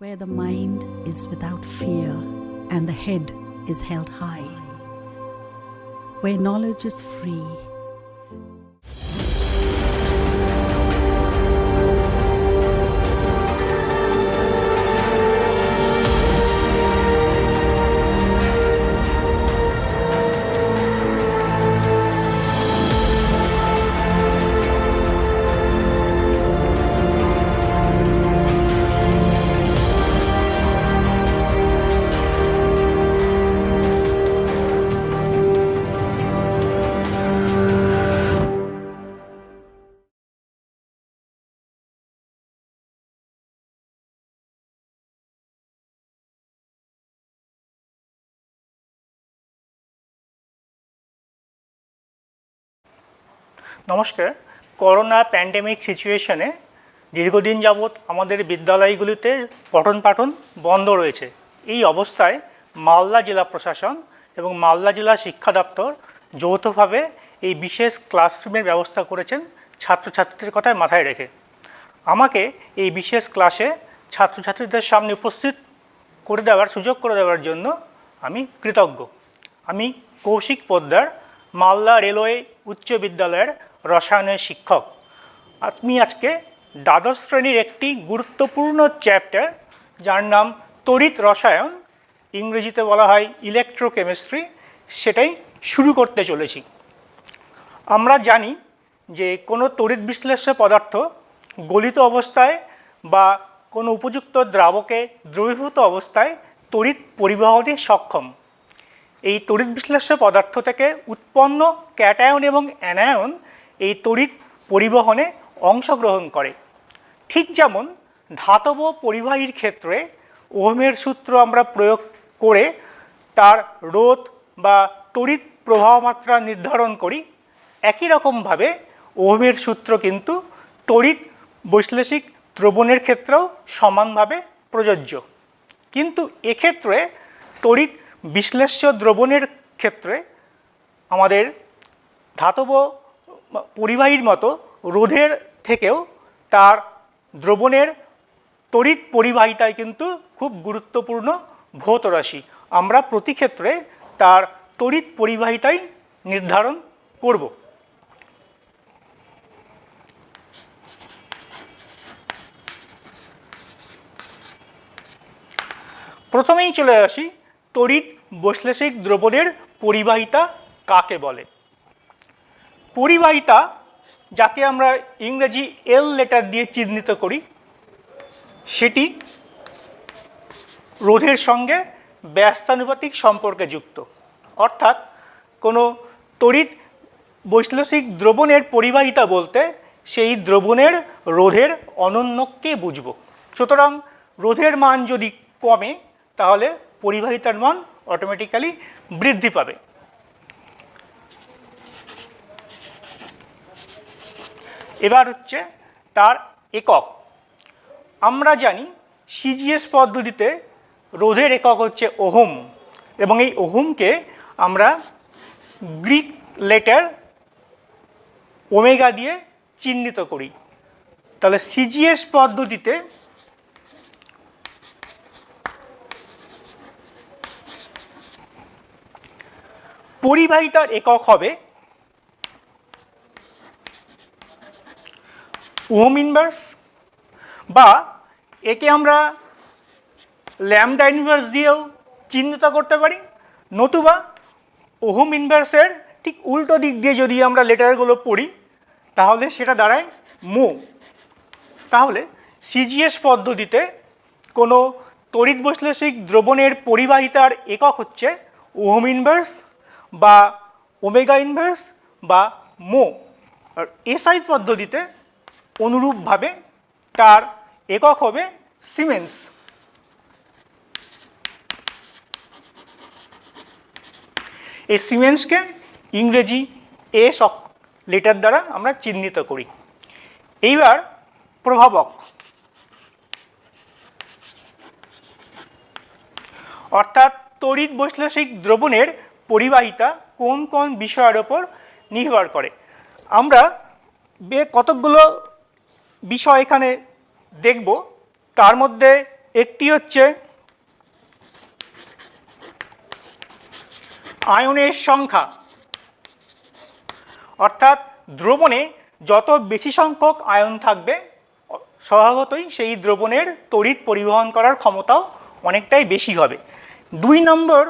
where the mind is without fear and the head is held high, where knowledge is free. নমস্কার। Corona pandemic সিচুয়েশনে দীর্ঘদিন যাবৎ আমাদের বিদ্যালয়গুলিতে পঠন পাঠন বন্ধ রয়েছে। এই অবস্থায় মালদা জেলা প্রশাসন এবং মালদা জেলা শিক্ষা দপ্তর যৌথভাবে এই বিশেষ ক্লাসরুমের ব্যবস্থা করেছেন ছাত্রছাত্রীদের কথা মাথায় রেখে। আমাকে এই বিশেষ ক্লাসে ছাত্রছাত্রীদের সামনে উপস্থিত করে দেওয়ার সুযোগ করে দেওয়ার জন্য আমি কৃতজ্ঞ। আমি কৌশিক পোদ্দার, মালদা রেলওয়ে উচ্চ বিদ্যালয়ের রসায়নের শিক্ষক। আমি আজকে দ্বাদশ শ্রেণীর একটি গুরুত্বপূর্ণ চ্যাপ্টার, যার নাম তড়িৎ রসায়ন, ইংরেজিতে বলা হয় ইলেকট্রোকেমিস্ট্রি, সেটাই শুরু করতে চলেছি। আমরা জানি যে কোনো তড়িৎ বিশ্লেষ্য পদার্থ গলিত অবস্থায় বা কোনো উপযুক্ত দ্রাবকে দ্রবীভূত অবস্থায় তড়িৎ পরিবহনে সক্ষম। এই তড়িৎ বিশ্লেষ্য পদার্থ থেকে উৎপন্ন ক্যাটায়ন এবং অ্যানায়ন এই তড়িৎ পরিবহনে অংশগ্রহণ করে। ঠিক যেমন ধাতব পরিবাহীর ক্ষেত্রে ওহমের সূত্র আমরা প্রয়োগ করে তার রোধ বা তড়িৎ প্রবাহ মাত্রা নির্ধারণ করি, একই রকমভাবে ওহমের সূত্র কিন্তু তড়িৎ বৈশ্লেষিক দ্রবণের ক্ষেত্রেও সমানভাবে প্রযোজ্য। কিন্তু এক্ষেত্রে তড়িৎ বিশ্লেষ্য দ্রবণের ক্ষেত্রে আমাদের ধাতব পরিবাহীর মতো রোধের থেকেও তার দ্রবণের তড়িৎ পরিবাহিতায় কিন্তু খুব গুরুত্বপূর্ণ ভৌত রাশি। আমরা প্রতি ক্ষেত্রে তার তড়িৎ পরিবাহিতাই নির্ধারণ করব। প্রথমেই চলে আসি তড়িৎ বৈশ্লেষিক দ্রবণের পরিবাহিতা কাকে বলে। পরিবাহিতা, যাকে আমরা ইংরেজি এল লেটার দিয়ে চিহ্নিত করি, সেটি রোধের সঙ্গে ব্যস্তানুপাতিক সম্পর্কে যুক্ত। অর্থাৎ কোনো তড়িৎ বৈশ্লেষিক দ্রবণের পরিবাহিতা বলতে সেই দ্রবণের রোধের অনন্যকে বুঝব। সুতরাং রোধের মান যদি কমে তাহলে পরিবাহিতার মান অটোমেটিক্যালি বৃদ্ধি পাবে। এবার হচ্ছে তার একক। আমরা জানি সিজিএস পদ্ধতিতে রোধের একক হচ্ছে ওহম, এবং এই ওহমকে আমরা গ্রিক লেটার ওমেগা দিয়ে চিহ্নিত করি। তাহলে সিজিএস পদ্ধতিতে পরিবাহিতার একক হবে ওহম ইনভার্স, বা একে আমরা ল্যামডা ইনভার্স দিয়েও চিহ্নিত করতে পারি, নতুবা ওহম ইনভার্সের ঠিক উল্টো দিক দিয়ে যদি আমরা লেটারগুলো পড়ি তাহলে সেটা দাঁড়ায় মো। তাহলে সিজিএস পদ্ধতিতে কোনো তড়িৎ বৈশ্লেষিক দ্রবণের পরিবাহিতার একক হচ্ছে ওহম ইনভার্স বা ওমেগা ইনভার্স বা মো। আর এসআই পদ্ধতিতে অনুরূপভাবে তার একক হবে সিমেন্স। এই সিমেন্সকে ইংরেজি এস লেটার দ্বারা আমরা চিহ্নিত করি। এইবার প্রভাবক, অর্থাৎ তড়িৎ বৈশ্লেষিক দ্রবণের পরিবাহিতা কোন কোন বিষয়ের ওপর নির্ভর করে। আমরা কতকগুলো বিষয় এখানে দেখব। তার মধ্যে একটি হচ্ছে আয়নের সংখ্যা, অর্থাৎ দ্রবণে যত বেশি সংখ্যক আয়ন থাকবে স্বভাবতই সেই দ্রবণের তড়িৎ পরিবহন করার ক্ষমতাও অনেকটাই বেশি হবে। 2 নম্বর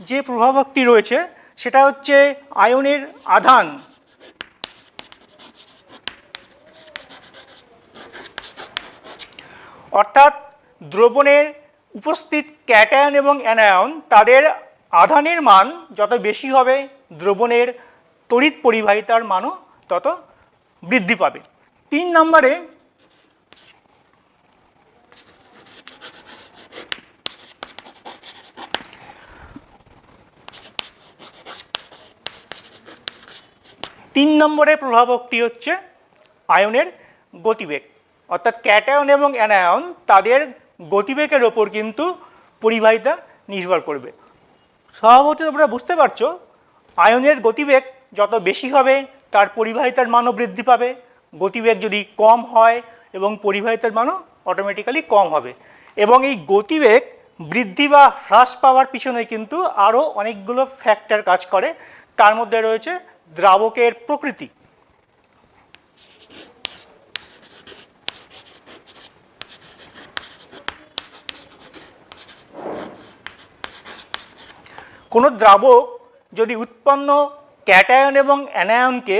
যে প্রভাবকটি রয়েছে সেটা হচ্ছে আয়নের আধান, অর্থাৎ দ্রবণের উপস্থিত ক্যাটায়ন এবং অ্যানায়ন তাদের আধানের মান যত বেশি হবে দ্রবণের তড়িৎ পরিবাহিতার মানও তত বৃদ্ধি পাবে। 3 নম্বরে প্রভাবকটি হচ্ছে আয়নের গতিবেগ, অর্থাৎ ক্যাটায়ন এবং অ্যানায়ন তাদের গতিবেগের ওপর কিন্তু পরিবাহিতা নির্ভর করবে। স্বভাবতই তোমরা বুঝতে পারছো আয়নের গতিবেগ যত বেশি হবে তার পরিবাহিতার মানও বৃদ্ধি পাবে, গতিবেগ যদি কম হয় এবং পরিবাহিতার মানও অটোমেটিক্যালি কম হবে। এবং এই গতিবেগ বৃদ্ধি বা হ্রাস পাওয়ার পিছনে কিন্তু আরও অনেকগুলো ফ্যাক্টর কাজ করে, তার মধ্যে রয়েছে দ্রাবকের প্রকৃতি। কোনো দ্রাবক যদি উৎপন্ন ক্যাটায়ন এবং অ্যানায়নকে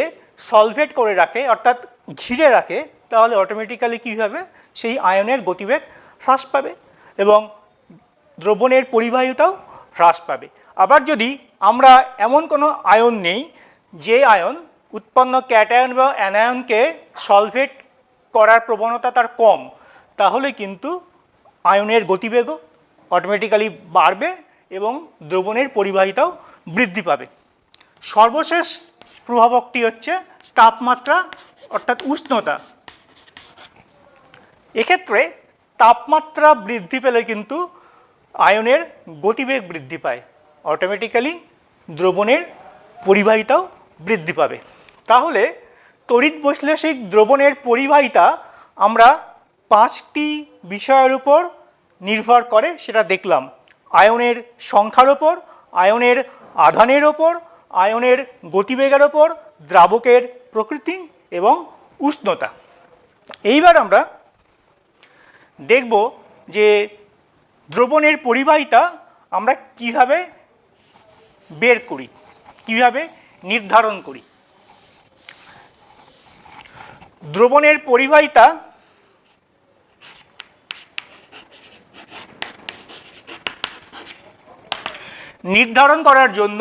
সলভেট করে রাখে, অর্থাৎ ঘিরে রাখে, তাহলে অটোমেটিক্যালি কী হবে, সেই আয়নের গতিবেগ হ্রাস পাবে এবং দ্রবণের পরিবাহিতাও হ্রাস পাবে। আবার যদি আমরা এমন কোনো আয়ন নেই যে আয়ন উৎপন্ন ক্যাটায়ন বা অ্যানায়নকে সলভেট করার প্রবণতা তার কম, তাহলে কিন্তু আয়নের গতিবেগও অটোমেটিক্যালি বাড়বে এবং দ্রবণের পরিবাহিতাও বৃদ্ধি পাবে। সর্বশেষ প্রভাবকটি হচ্ছে তাপমাত্রা, অর্থাৎ উষ্ণতা। এক্ষেত্রে তাপমাত্রা বৃদ্ধি পেলে কিন্তু আয়নের গতিবেগ বৃদ্ধি পায়, অটোমেটিক্যালি দ্রবণের পরিবাহিতাও বৃদ্ধি পাবে। তাহলে তড়িৎ বৈশ্লেষিক দ্রবণের পরিবাহিতা আমরা 5টি বিষয়ের উপর নির্ভর করে সেটা দেখলাম। আয়নের সংখ্যার ওপর, আয়নের আধানের ওপর, আয়নের গতিবেগের ওপর, দ্রাবকের প্রকৃতি এবং উষ্ণতা। এইবার আমরা দেখব যে দ্রবণের পরিবাহিতা আমরা কিভাবে বের করি, কিভাবে নির্ধারণ করি। দ্রবণের পরিবাহিতা নির্ধারণ করার জন্য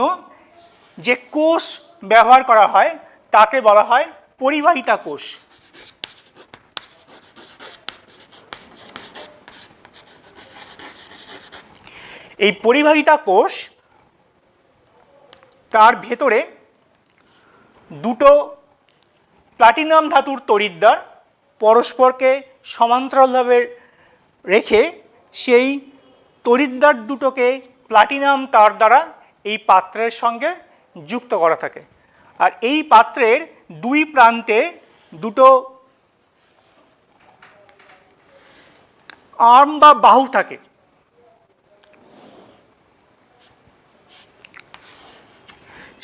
যে কোষ ব্যবহার করা হয় তাকে বলা হয় পরিবাহিতা কোষ। এই পরিবাহিতা কোষ তার ভেতরে দুটো প্লাটিনাম ধাতুর তড়িৎদ্বার পরস্পরকে সমান্তরালভাবে রেখে সেই তড়িৎদ্বার দুটোকে প্লাটিনাম তার দ্বারা এই পাত্রের সঙ্গে যুক্ত করা থাকে। আর এই পাত্রের 2 প্রান্তে দুটো আর্ম বা বাহু থাকে।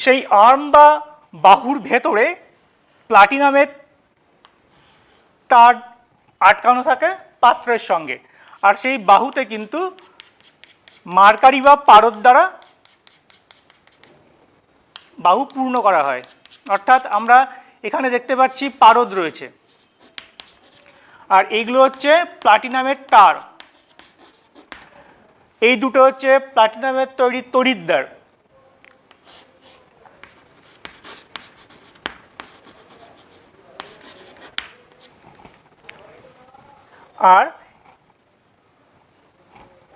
সেই আর্ম বা বাহুর ভেতরে প্লাটিনামের তার আটকানো থাকে পাত্রের সঙ্গে, আর সেই বাহুতে কিন্তু মার্কারি বা পারদ দ্বারা বাহু পূর্ণ করা হয়। অর্থাৎ আমরা এখানে দেখতে পাচ্ছি পারদ রয়েছে, আর এইগুলো হচ্ছে প্লাটিনামের তার। এই দুটো হচ্ছে প্লাটিনামের তৈরি তড়িৎদ্বার। আর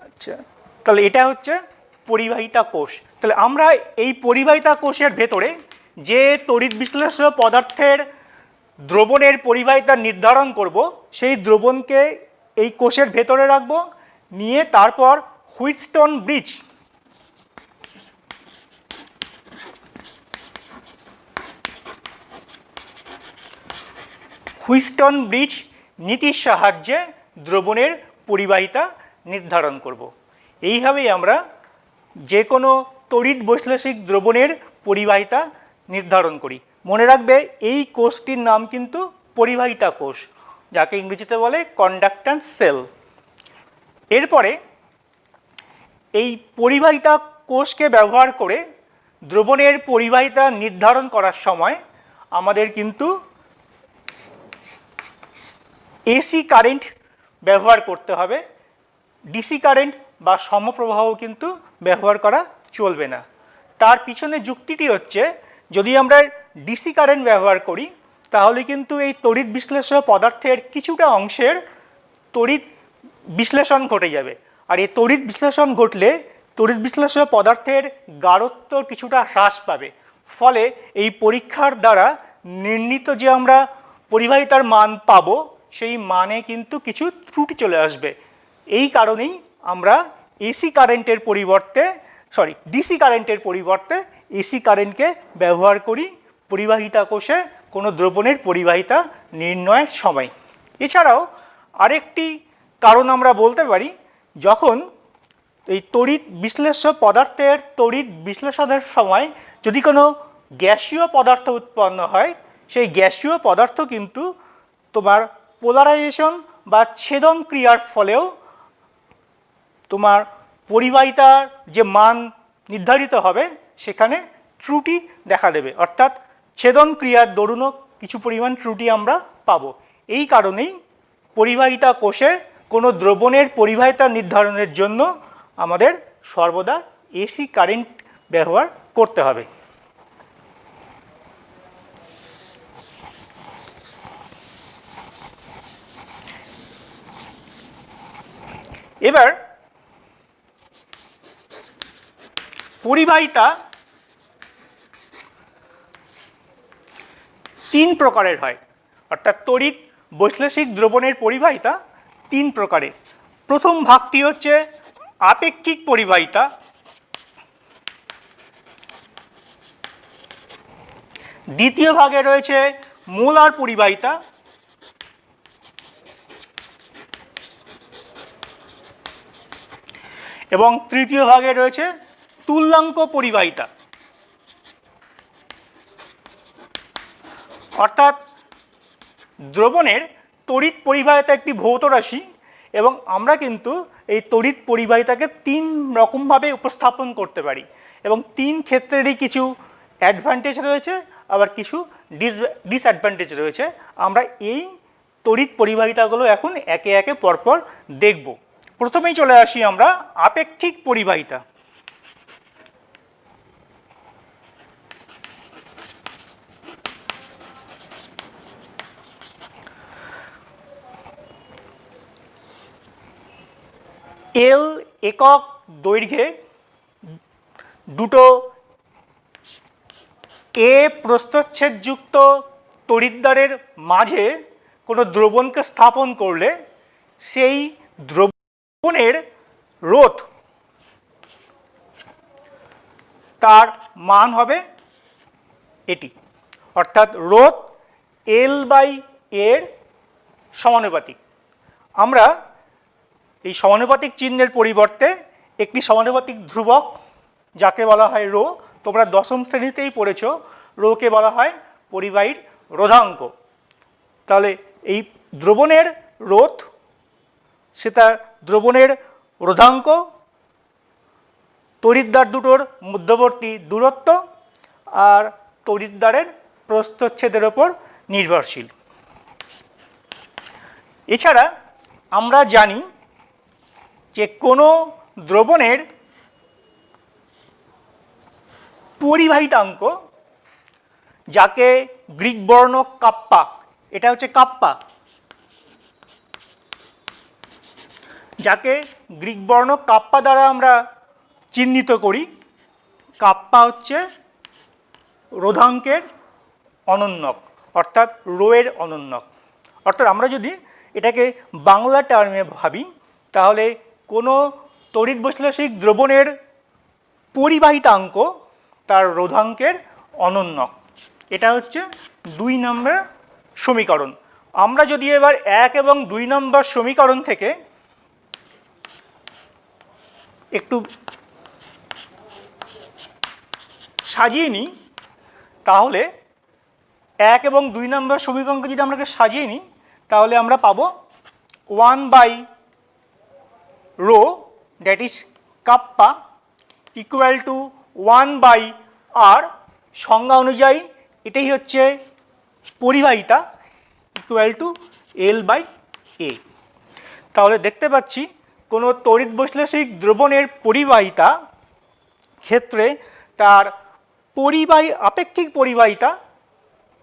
আচ্ছা, তাহলে এটা হচ্ছে পরিবাহিতা কোষ। তাহলে আমরা এই পরিবাহিতা কোষের ভেতরে যে তড়িৎ বিশ্লেষ্য পদার্থের দ্রবণের পরিবাহিতা নির্ধারণ করব, সেই দ্রবণকে এই কোষের ভেতরে রাখবো, নিয়ে তারপর হুইটস্টোন ব্রিজ নীতির সাহায্যে দ্রবণের পরিবাহিতা নির্ধারণ করব। এইভাবেই আমরা যে কোনো তড়িৎ বৈশ্লেষিক দ্রবণের পরিবাহিতা নির্ধারণ করি। মনে রাখবে এই কোষটির নাম কিন্তু পরিবাহিতা কোষ, যাকে ইংরেজিতে বলে কন্ডাক্ট্যান্স সেল। এরপরে এই পরিবাহিতা কোষকে ব্যবহার করে দ্রবণের পরিবাহিতা নির্ধারণ করার সময় আমাদের কিন্তু এসি কারেন্ট ব্যবহার করতে হবে। ডিসি কারেন্ট বা সমপ্রবাহ কিন্তু ব্যবহার করা চলবে না। তার পিছনে যুক্তিটি হচ্ছে, যদি আমরা ডিসি কারেন্ট ব্যবহার করি তাহলে কিন্তু এই তড়িৎ বিশ্লেষ্য পদার্থের কিছুটা অংশের তড়িৎ বিশ্লেষণ ঘটে যাবে। আর এই তড়িৎ বিশ্লেষণ ঘটলে তড়িৎ বিশ্লেষ্য পদার্থের গাঢ়ত্ব কিছুটা হ্রাস পাবে। ফলে এই পরীক্ষার দ্বারা নির্ণীত যে আমরা পরিবাহিতার মান পাবো সেই মানে কিন্তু কিছু ত্রুটি চলে আসবে। এই কারণেই আমরা ডিসি কারেন্টের পরিবর্তে এসি কারেন্টকে ব্যবহার করি পরিবাহিতা কোষে কোনো দ্রবণের পরিবাহিতা নির্ণয়ের সময়। এছাড়াও আরেকটি কারণ আমরা বলতে পারি, যখন এই তড়িৎ বিশ্লেষ্য পদার্থের তড়িৎ বিশ্লেষণের সময় যদি কোনো গ্যাসীয় পদার্থ উৎপন্ন হয়, সেই গ্যাসীয় পদার্থ কিন্তু তোমার পোলারাইজেশন বা ছেদন ক্রিয়ার ফলেও তোমার পরিবাহিতার যে মান নির্ধারিত হবে সেখানে ত্রুটি দেখা দেবে, অর্থাৎ ছেদন ক্রিয়ার দরুনও কিছু পরিমাণ ত্রুটি আমরা পাবো। এই কারণেই পরিবাহিতা কোষে কোনো দ্রবণের পরিবাহিতা নির্ধারণের জন্য আমাদের সর্বদা এসি কারেন্ট ব্যবহার করতে হবে। এবার পরিবাহিতা তিন প্রকারের হয়, অর্থাৎ তড়িৎ বৈশ্লেষিক দ্রবণের পরিবাহিতা তিন প্রকারের। প্রথম ভাগটি হচ্ছে আপেক্ষিক পরিবাহিতা, দ্বিতীয় ভাগে রয়েছে মোলার পরিবাহিতা, এবং তৃতীয় ভাগে রয়েছে তুল্যাঙ্ক পরিবাহিতা। অর্থাৎ দ্রবণের তড়িৎ পরিবাহিতা একটি ভৌত রাশি এবং আমরা কিন্তু এই তড়িৎ পরিবাহিতাকে তিন রকমভাবে উপস্থাপন করতে পারি এবং তিন ক্ষেত্রেরই কিছু অ্যাডভান্টেজ রয়েছে, আবার কিছু ডিসঅ্যাডভান্টেজ রয়েছে। আমরা এই তড়িৎ পরিবাহিতাগুলো এখন একে একে পরপর দেখব। প্রথমেই চলে আসি আমরা আপেক্ষিক পরিবাহিতা। এল একক দৈর্ঘ্যে দুটো এ প্রস্থচ্ছেদযুক্ত তড়িৎদ্বারের মাঝে কোনো দ্রবণকে স্থাপন করলে সেই দ্রবণের রোধ তার মান হবে এটি, অর্থাৎ রোধ এল বাই এর সমানুপাতিক। আমরা এই সমানুপাতিক চিহ্নের পরিবর্তে একটি সমানুপাতিক ধ্রুবক যাকে বলা হয় রো, তোমরা দশম শ্রেণীতেই পড়েছো, রোকে বলা হয় পরিবাহীর রোধাঙ্ক। তাহলে এই দ্রবণের রোধ সেটা দ্রবণের রোধাঙ্ক, তড়িৎদ্বার দুটোর মধ্যবর্তী দূরত্ব আর তড়িৎদ্বারের প্রস্থচ্ছেদের ওপর নির্ভরশীল। এছাড়া আমরা জানি যে কোনো দ্রবণের পরিবাহিতাঙ্ক, যাকে গ্রিক বর্ণ কাপ্পা, এটা হচ্ছে কাপ্পা, যাকে গ্রিক বর্ণ কাপ্পা দ্বারা আমরা চিহ্নিত করি। কাপ্পা হচ্ছে রোধাঙ্কের অনন্যক, অর্থাৎ রো এর অনন্যক। অর্থাৎ আমরা যদি এটাকে বাংলা টার্মে ভাবি তাহলে কোনো তড়িৎ বৈশ্লেষিক দ্রবণের পরিবাহিতাঙ্ক তার রোধাঙ্কের অনন্যক। এটা হচ্ছে 2 নম্বর সমীকরণ। আমরা যদি এবার 1 এবং 2 নম্বর সমীকরণ থেকে একটু সাজিয়ে নিই, তাহলে 1 এবং 2 নম্বর সমীকরণকে যদি আমরা সাজিয়ে নিই, তাহলে আমরা পাবো 1/ρ that is kappa equal to 1/r, সংজ্ঞা অনুযায়ী এটাই হচ্ছে পরিবাহিতা, ইকুয়াল টু L/A। তাহলে দেখতে পাচ্ছি কোনো তড়িৎ বৈশ্লেষিক দ্রবণের পরিবাহিতা ক্ষেত্রে তার আপেক্ষিক পরিবাহিতা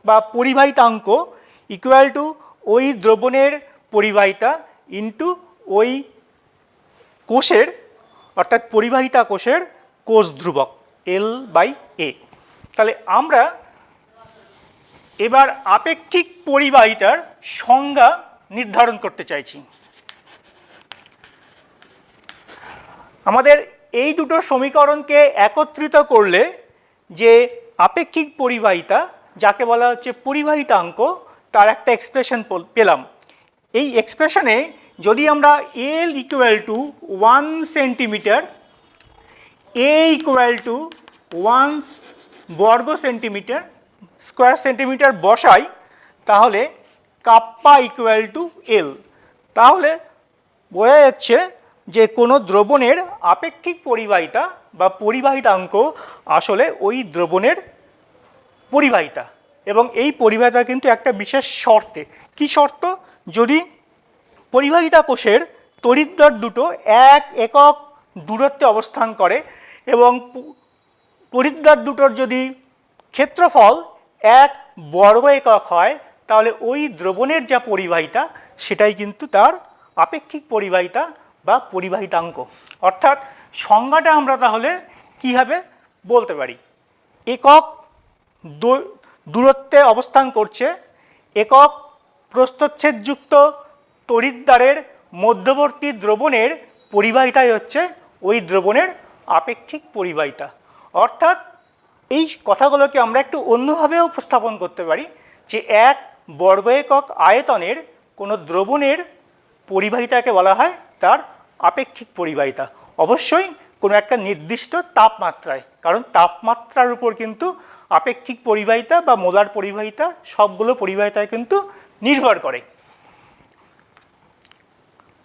বা পরিবাহিতাঙ্ক ইকুয়াল টু ওই দ্রবণের পরিবাহিতা ইন্টু ওই কোষের অর্থাৎ পরিবাহিতা কোষের কোষ ধ্রুবক L/A। তাহলে আমরা এবার আপেক্ষিক পরিবাহিতার সংজ্ঞা নির্ধারণ করতে চাইছি। আমাদের এই দুটো সমীকরণকে একত্রিত করলে যে আপেক্ষিক পরিবাহিতা, যাকে বলা হচ্ছে পরিবাহিতাঙ্ক, তার একটা এক্সপ্রেশন পেলাম। এই এক্সপ্রেশনে যদি আমরা L equal to 1 centimetre, A equal to 1 বর্গ সেন্টিমিটার স্কোয়ার সেন্টিমিটার বসাই, তাহলে কাপ্পা ইকুয়াল টু L। তাহলে বোঝা যাচ্ছে যে কোনো দ্রবণের আপেক্ষিক পরিবাহিতা বা পরিবাহিতাঙ্ক আসলে ওই দ্রবণের পরিবাহিতা, এবং এই পরিবাহিতা কিন্তু একটা বিশেষ শর্তে। কি শর্ত? যদি পরিবাহিতা কোষের তড়িৎদ্বার দুটো 1 একক দূরত্বে অবস্থান করে এবং তড়িৎদ্বার দুটোর যদি ক্ষেত্রফল 1 বর্গ একক হয়, তাহলে ওই দ্রবণের যা পরিবাহিতা সেটাই কিন্তু তার আপেক্ষিক পরিবাহিতা বা পরিবাহিতাঙ্ক। অর্থাৎ সংজ্ঞাটা আমরা তাহলে কীভাবে বলতে পারি? একক দূরত্বে অবস্থান করছে একক প্রস্থচ্ছেদযুক্ত তড়িৎদ্বারের মধ্যবর্তী দ্রবণের পরিবাহিতাই হচ্ছে ওই দ্রবণের আপেক্ষিক পরিবাহিতা। অর্থাৎ এই কথাগুলোকে আমরা একটু অন্যভাবেও উপস্থাপন করতে পারি যে 1 বর্গ একক আয়তনের কোনো দ্রবণের পরিবাহিতাকে বলা হয় তার আপেক্ষিক পরিবাহিতা, অবশ্যই কোনো একটা নির্দিষ্ট তাপমাত্রায়, কারণ তাপমাত্রার উপর কিন্তু আপেক্ষিক পরিবাহিতা বা মোলার পরিবাহিতা সবগুলো পরিবাহিতায় কিন্তু নির্ভর করে।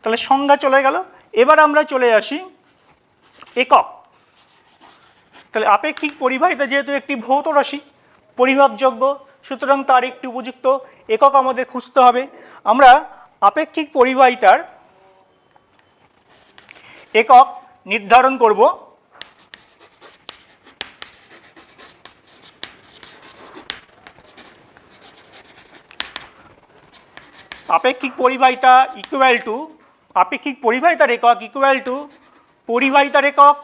তাহলে সংজ্ঞা চলে গেল। এবার আমরা চলে আসি একক। তাহলে আপেক্ষিক পরিবাহিতা যেহেতু একটি ভৌত রাশি, পরিমাপযোগ্য, সুতরাং তার একটি উপযুক্ত একক আমাদের খুঁজতে হবে। আমরা আপেক্ষিক পরিবাহিতার একক নির্ধারণ করব আপেক্ষিক পরিবাহিতার একক ইকুয়াল টু পরিবাহিতার একক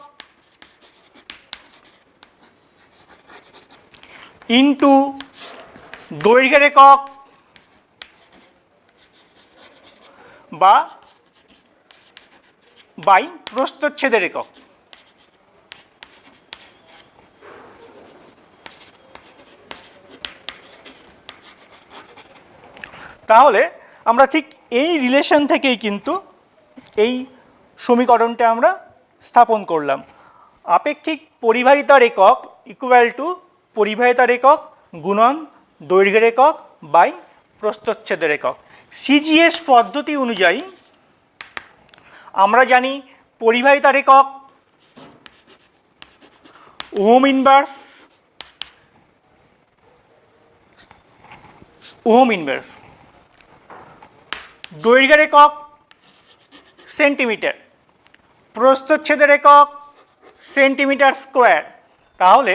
ইন্টু দৈর্ঘ্যের একক বা বাই প্রস্থচ্ছেদের একক। তাহলে আমরা ঠিক এই রিলেশন থেকেই কিন্তু এই সমীকরণটা আমরা স্থাপন করলাম। আপেক্ষিক পরিবাহিতার একক ইকুয়াল টু পরিবাহিতার একক গুণন দৈর্ঘ্যের একক বাই প্রস্থচ্ছেদের একক। সিজিএস পদ্ধতি অনুযায়ী আমরা জানি পরিবাহিতার একক ওহম ইনভার্স, দৈর্ঘ্যের একক সেন্টিমিটার, প্রস্থচ্ছেদের একক সেন্টিমিটার স্কোয়ার। তাহলে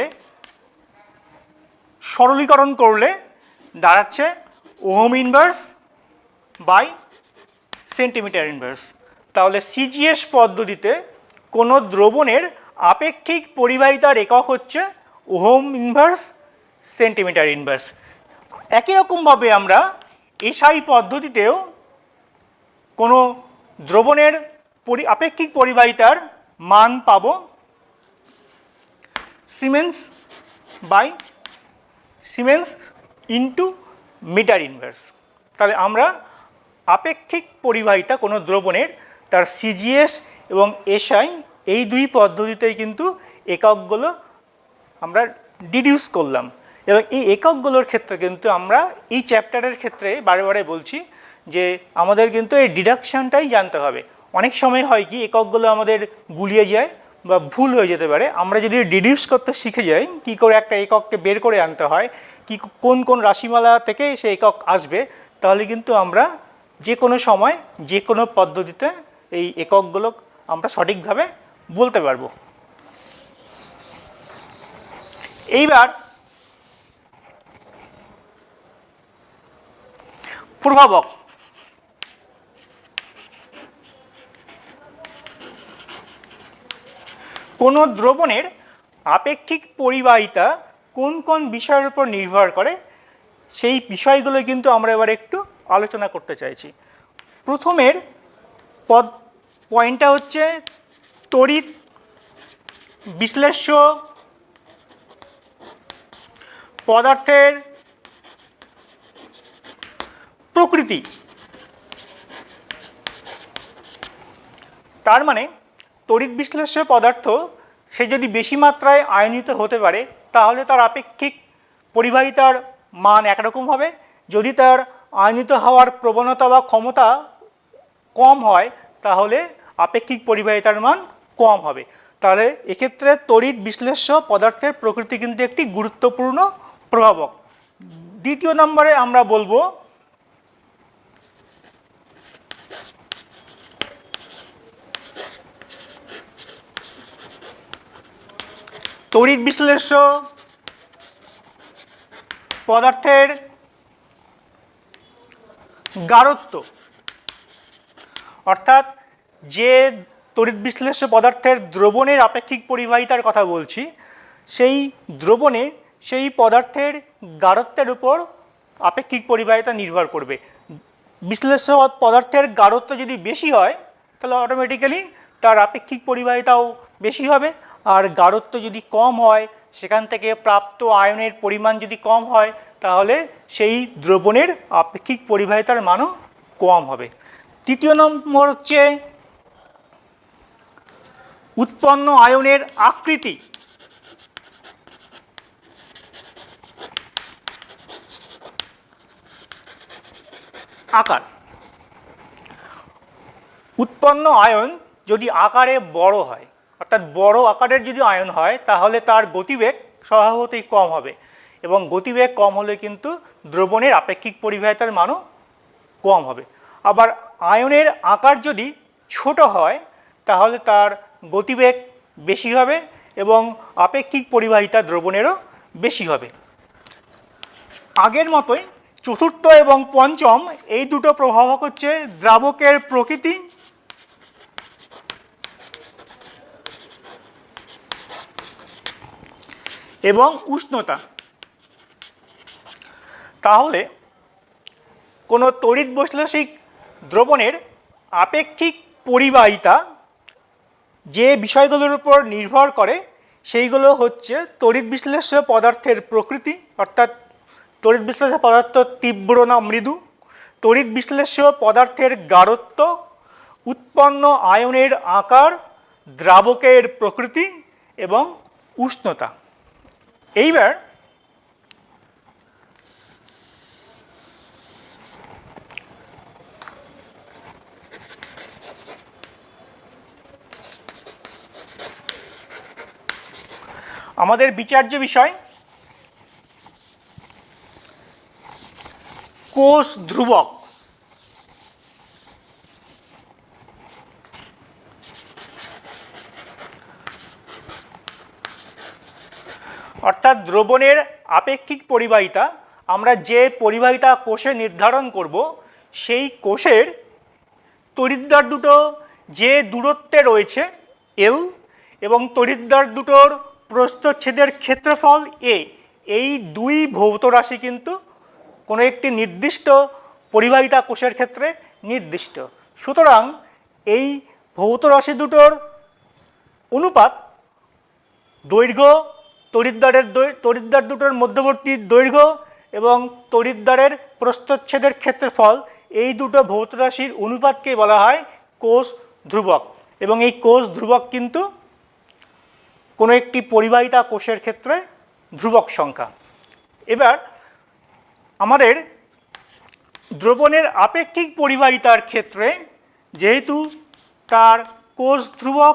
সরলীকরণ করলে দাঁড়াচ্ছে ohm inverse by centimetre inverse. তাহলে সিজিএস পদ্ধতিতে কোনো দ্রবণের আপেক্ষিক পরিবাহিতার একক হচ্ছে ওহম ইনভার্স সেন্টিমিটার ইনভার্স। একই রকমভাবে আমরা এসআই পদ্ধতিতেও কোনো দ্রবণের আপেক্ষিক পরিবাহিতার মান পাব সিমেন্স ইন্টু মিটার ইনভার্স। তাহলে আমরা আপেক্ষিক পরিবাহিতা কোনো দ্রবণের তার সিজিএস এবং এসআই এই দুই পদ্ধতিতেই কিন্তু এককগুলো আমরা ডিডিউস করলাম। এবং এই এককগুলোর ক্ষেত্রে কিন্তু আমরা এই চ্যাপ্টারের ক্ষেত্রে বারে বারে বলছি যে আমাদের কিন্তু এই ডিডাকশানটাই জানতে হবে। অনেক সময় হয় কি এককগুলো আমাদের গুলিয়ে যায় বা ভুল হয়ে যেতে পারে। আমরা যদি ডিডিউস করতে শিখে যাই কী করে একটা একককে বের করে আনতে হয়, কি কোন কোন রাশিমালা থেকে সে একক আসবে, তাহলে কিন্তু আমরা যে কোনো সময় যে কোনো পদ্ধতিতে এই এককগুলো আমরা সঠিকভাবে বলতে পারবো। এইবার প্রভাবক। কোনো দ্রবণের আপেক্ষিক পরিবাহিতা কোন কোন বিষয়ের উপর নির্ভর করে সেই বিষয়গুলো কিন্তু আমরা এবার একটু আলোচনা করতে চাইছি। প্রথমের পয়েন্টটা হচ্ছে তড়িৎ বিশ্লেষ্য পদার্থের প্রকৃতি। তার মানে তড়িৎ বিশ্লেষ্য পদার্থ সে যদি বেশি মাত্রায় আয়নিত হতে পারে তাহলে তার আপেক্ষিক পরিবাহিতার মান একরকম হবে। যদি তার আয়নিত হওয়ার প্রবণতা বা ক্ষমতা কম হয় তাহলে আপেক্ষিক পরিবাহিতার মান কম হবে। তাহলে এক্ষেত্রে তড়িৎ বিশ্লেষ্য পদার্থের প্রকৃতি কিন্তু একটি গুরুত্বপূর্ণ প্রভাবক। দ্বিতীয় নম্বরে আমরা বলবো তড়িৎ বিশ্লেষ্য পদার্থের গাঢ়ত্ব। অর্থাৎ যে তড়িৎ বিশ্লেষ্য পদার্থের দ্রবণের আপেক্ষিক পরিবাহিতার কথা বলছি, সেই দ্রবণে সেই পদার্থের গাঢ়ত্বের উপর আপেক্ষিক পরিবাহিতা নির্ভর করবে। বিশ্লেষ্য পদার্থের গাঢ়ত্ব যদি বেশি হয় তাহলে অটোমেটিক্যালি তার আপেক্ষিক পরিবাহিতাও বেশি হবে, আর গাঢ়ত্ব যদি কম হয়, সেখান থেকে প্রাপ্ত আয়নের পরিমাণ যদি কম হয়, তাহলে সেই দ্রবণের আপেক্ষিক পরিবাহিতার মানও কম হবে। তৃতীয় নম্বর হচ্ছে উৎপন্ন আয়নের আকৃতি। আকার। উৎপন্ন আয়ন যদি আকারে বড় হয়, অর্থাৎ বড় আকারের যদি আয়ন হয়, তাহলে তার গতিবেগ স্বভাবতই কম হবে, এবং গতিবেগ কম হলে কিন্তু দ্রবণের আপেক্ষিক পরিবাহিতার মানও কম হবে। আবার আয়নের আকার যদি ছোট হয় তাহলে তার গতিবেগ বেশি হবে এবং আপেক্ষিক পরিবাহিতা দ্রবণেরও বেশি হবে। আগের মতোই চতুর্থ এবং পঞ্চম এই দুটো প্রভাবক হচ্ছে দ্রাবকের প্রকৃতি এবং উষ্ণতা। তাহলে কোনো তড়িৎ বৈশ্লেষিক দ্রবণের আপেক্ষিক পরিবাহিতা যে বিষয়গুলোর উপর নির্ভর করে সেইগুলো হচ্ছে তড়িৎ বিশ্লেষ্য পদার্থের প্রকৃতি, অর্থাৎ তড়িৎ বিশ্লেষ্য পদার্থ তীব্র না মৃদু, তড়িৎ বিশ্লেষ্য পদার্থের গাঢ়ত্ব, উৎপন্ন আয়নের আকার, দ্রাবকের প্রকৃতি এবং উষ্ণতা। এইবার আমাদের বিচার্য বিষয় কোষ ধ্রুবক। অর্থাৎ দ্রবণের আপেক্ষিক পরিবাহিতা আমরা যে পরিবাহিতা কোষে নির্ধারণ করব, সেই কোষের তড়িৎদ্বার দুটো যে দূরত্বে রয়েছে এল এবং তড়িৎদ্বার দুটোর প্রস্থচ্ছেদের ক্ষেত্রফল এ, এই দুই ভৌত রাশি কিন্তু কোনো একটি নির্দিষ্ট পরিবাহিতা কোষের ক্ষেত্রে নির্দিষ্ট। সুতরাং এই ভৌত রাশি দুটোর অনুপাত দৈর্ঘ্য, তড়িৎদ্বার দুটোর মধ্যবর্তী দৈর্ঘ্য এবং তড়িৎদ্বারের প্রস্থচ্ছেদের ক্ষেত্রফল, এই দুটো ভৌত রাশির অনুপাতকে বলা হয় কোষ ধ্রুবক। এবং এই কোষ ধ্রুবক কিন্তু কোনো একটি পরিবাহিতা কোষের ক্ষেত্রে ধ্রুবক সংখ্যা। এবার আমাদের দ্রবণের আপেক্ষিক পরিবাহিতার ক্ষেত্রে যেহেতু তার কোষ ধ্রুবকের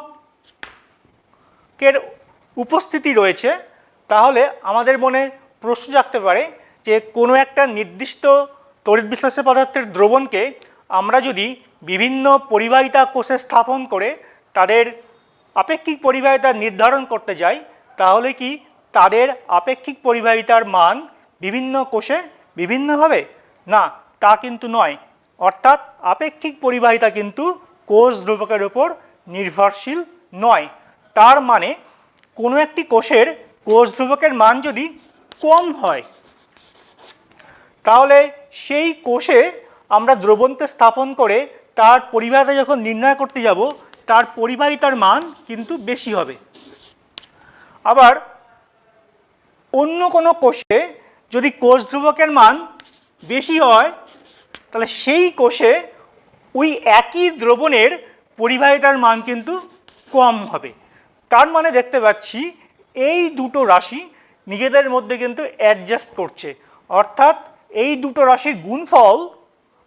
উপস্থিতি রয়েছে, তাহলে আমাদের মনে প্রশ্ন জাগতে পারে যে কোনো একটা নির্দিষ্ট তড়িৎ বিশ্লেষ্য পদার্থের দ্রবণকে আমরা যদি বিভিন্ন পরিবাহিতা কোষে স্থাপন করে তাদের আপেক্ষিক পরিবাহিতা নির্ধারণ করতে যাই, তাহলে কি তাদের আপেক্ষিক পরিবাহিতার মান বিভিন্ন কোষে বিভিন্ন হবে? না, তা কিন্তু নয়। অর্থাৎ আপেক্ষিক পরিবাহিতা কিন্তু কোষ ধ্রুবকের উপর নির্ভরশীল নয়। তার মানে কোনো একটি কোষের কোষ ধ্রুবকের মান যদি কম হয়, তাহলে সেই কোষে আমরা দ্রবণকে স্থাপন করে তার পরিবাহিতা যখন নির্ণয় করতে যাব, তার পরিবাহিতার মান কিন্তু বেশি হবে। আবার অন্য কোনো কোষে যদি কোষ ধ্রুবকের মান বেশি হয়, তাহলে সেই কোষে ওই একই দ্রবণের পরিবাহিতার মান কিন্তু কম হবে। তার মানে দেখতে পাচ্ছি এই দুটো রাশি নিজেদের মধ্যে কিন্তু অ্যাডজাস্ট করছে। অর্থাৎ এই দুটো রাশির গুণফল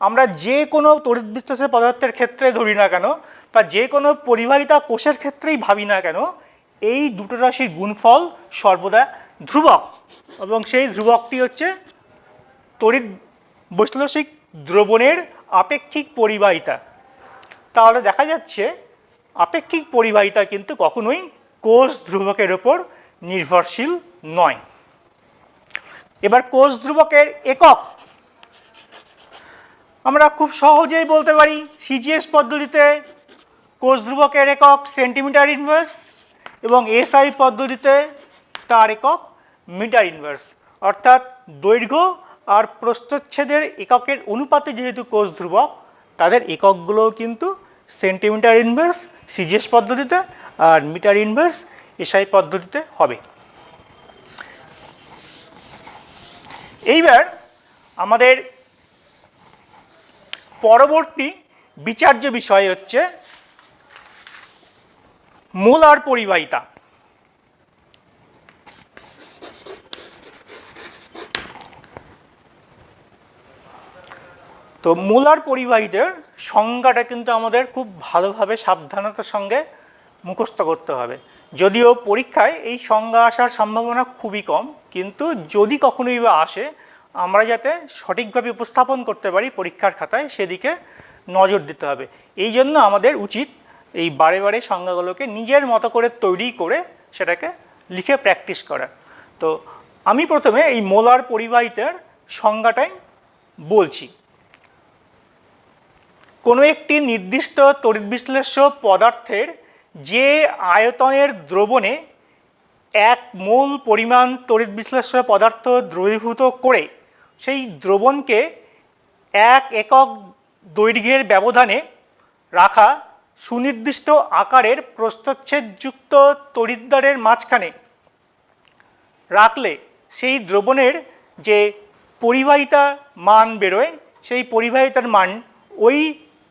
আমরা যে কোনো তড়িৎ বিশ্লেষ্য পদার্থের ক্ষেত্রে ধরি না কেন, বা যে কোনো পরিবাহিতা কোষের ক্ষেত্রেই ভাবি না কেন, এই দুটো রাশির গুণফল সর্বদা ধ্রুবক, এবং সেই ধ্রুবকটি হচ্ছে তড়িৎ বৈশ্লেষিক দ্রবণের আপেক্ষিক পরিবাহিতা। তাহলে দেখা যাচ্ছে আপেক্ষিক পরিবাহিতা কিন্তু কখনোই কোষ ধ্রুবকের ওপর নির্ভরশীল নয়। এবার কোষ ধ্রুবকের একক আমরা খুব সহজেই বলতে পারি। সিজিএস পদ্ধতিতে কোষ ধ্রুবকের একক সেন্টিমিটার ইনভার্স, এবং এসআই পদ্ধতিতে তার একক মিটার ইনভার্স। অর্থাৎ দৈর্ঘ্য আর প্রস্থচ্ছেদের এককের অনুপাতে যেহেতু কোষ ধ্রুবক, তাদের এককগুলোও কিন্তু সেন্টিমিটার ইনভার্স সিজিএস পদ্ধতিতে আর মিটার ইনভার্স এসআই পদ্ধতিতে হবে। এইবার আমাদের পরবর্তী বিচার্য বিষয় হচ্ছে মোলার পরিবাহিতা। তো মোলার পরিবাহিতার সংজ্ঞাটা কিন্তু আমাদের খুব ভালোভাবে সাবধানতার সঙ্গে মুখস্থ করতে হবে। যদিও পরীক্ষায় এই সংজ্ঞা আসার সম্ভাবনা খুবই কম, কিন্তু যদি কখনোই বা আসে, আমরা যাতে সঠিকভাবে উপস্থাপন করতে পারি পরীক্ষার খাতায়, সেদিকে নজর দিতে হবে। এই জন্য আমাদের উচিত এই বারে বারে সংজ্ঞাগুলোকে নিজের মতো করে তৈরি করে সেটাকে লিখে প্র্যাকটিস করা। তো আমি প্রথমে এই মোলার পরিবাহিতার সংজ্ঞাটাই বলছি। কোনো একটি নির্দিষ্ট তড়িৎ বিশ্লেষ্য পদার্থের যে আয়তনের দ্রবণে 1 মোল পরিমাণ তড়িৎ বিশ্লেষ্য পদার্থ দ্রবীভূত করে সেই দ্রবণকে 1 একক দৈর্ঘ্যের ব্যবধানে রাখা সুনির্দিষ্ট আকারের প্রস্থচ্ছেদযুক্ত তড়িৎদ্বারের মাঝখানে রাখলে সেই দ্রবণের যে পরিবাহিতা মান বেরোয়, সেই পরিবাহিতার মান ওই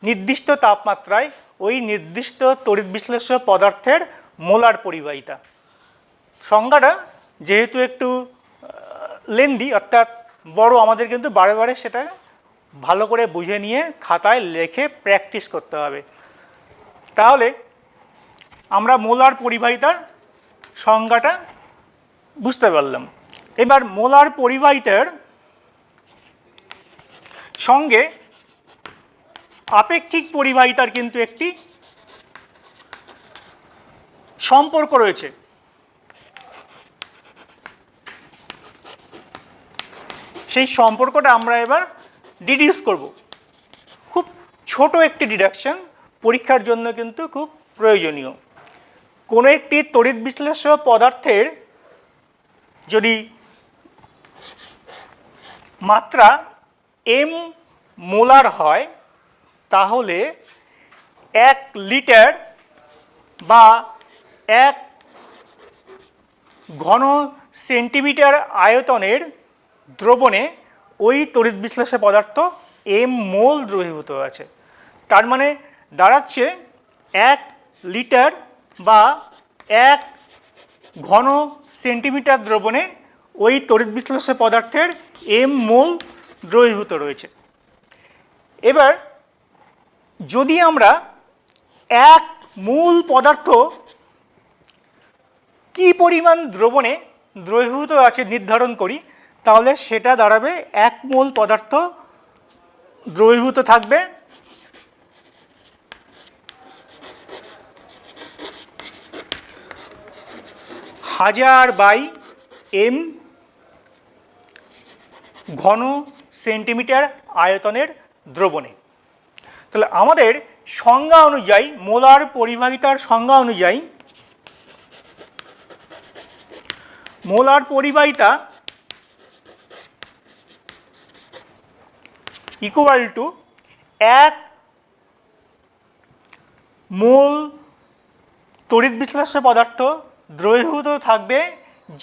নির্দিষ্ট তাপমাত্রায় ওই নির্দিষ্ট তড়িৎ বিশ্লেষ্য পদার্থের মোলার পরিবাহিতা। সংজ্ঞাটা যেহেতু একটু লেন্দি, অর্থাৎ বড়, আমাদের কিন্তু বারে বারে সেটা ভালো করে বুঝে নিয়ে খাতায় লিখে প্র্যাকটিস করতে হবে। তাহলে আমরা মোলার পরিবাহিতার সংজ্ঞাটা বুঝতে পারলাম। এবার মোলার পরিবাহিতার সঙ্গে আপেক্ষিক পরিবাহিতার কিন্তু একটি সম্পর্ক রয়েছে। সেই সম্পর্কটা আমরা এবার ডিডিউস করব। খুব ছোট একটি ডিডাকশন, পরীক্ষার জন্য কিন্তু খুব প্রয়োজনীয়। কোনো একটি তড়িৎ বিশ্লেষ্য পদার্থের যদি মাত্রা m মোলার হয়, তাহলে 1 লিটার বা 1 ঘন সেন্টিমিটার আয়তনের দ্রবণে ওই তড়িৎ বিশ্লেষ্য পদার্থ m মোল দ্রবীভূত আছে। তার মানে দাঁড়াচ্ছে 1 লিটার বা 1 ঘন সেন্টিমিটার দ্রবণে ওই তড়িৎ বিশ্লেষ্য পদার্থের m মোল দ্রবীভূত রয়েছে। এবার যদি আমরা এক মোল পদার্থ কি পরিমাণ দ্রবণে দ্রবীভূত আছে নির্ধারণ করি, তাহলে সেটা দাঁড়াবে 1 মোল পদার্থ দ্রবীভূত থাকবে 1000/m ঘন সেন্টিমিটার আয়তনের দ্রবণে। তাহলে আমাদের সংজ্ঞা অনুযায়ী, মোলার পরিবাহিতার সংজ্ঞা অনুযায়ী, মোলার পরিবাহিতা ইকুয়াল টু 1 মোল তড়িৎ বিশ্লেষ্য পদার্থ দ্রবীভূত থাকবে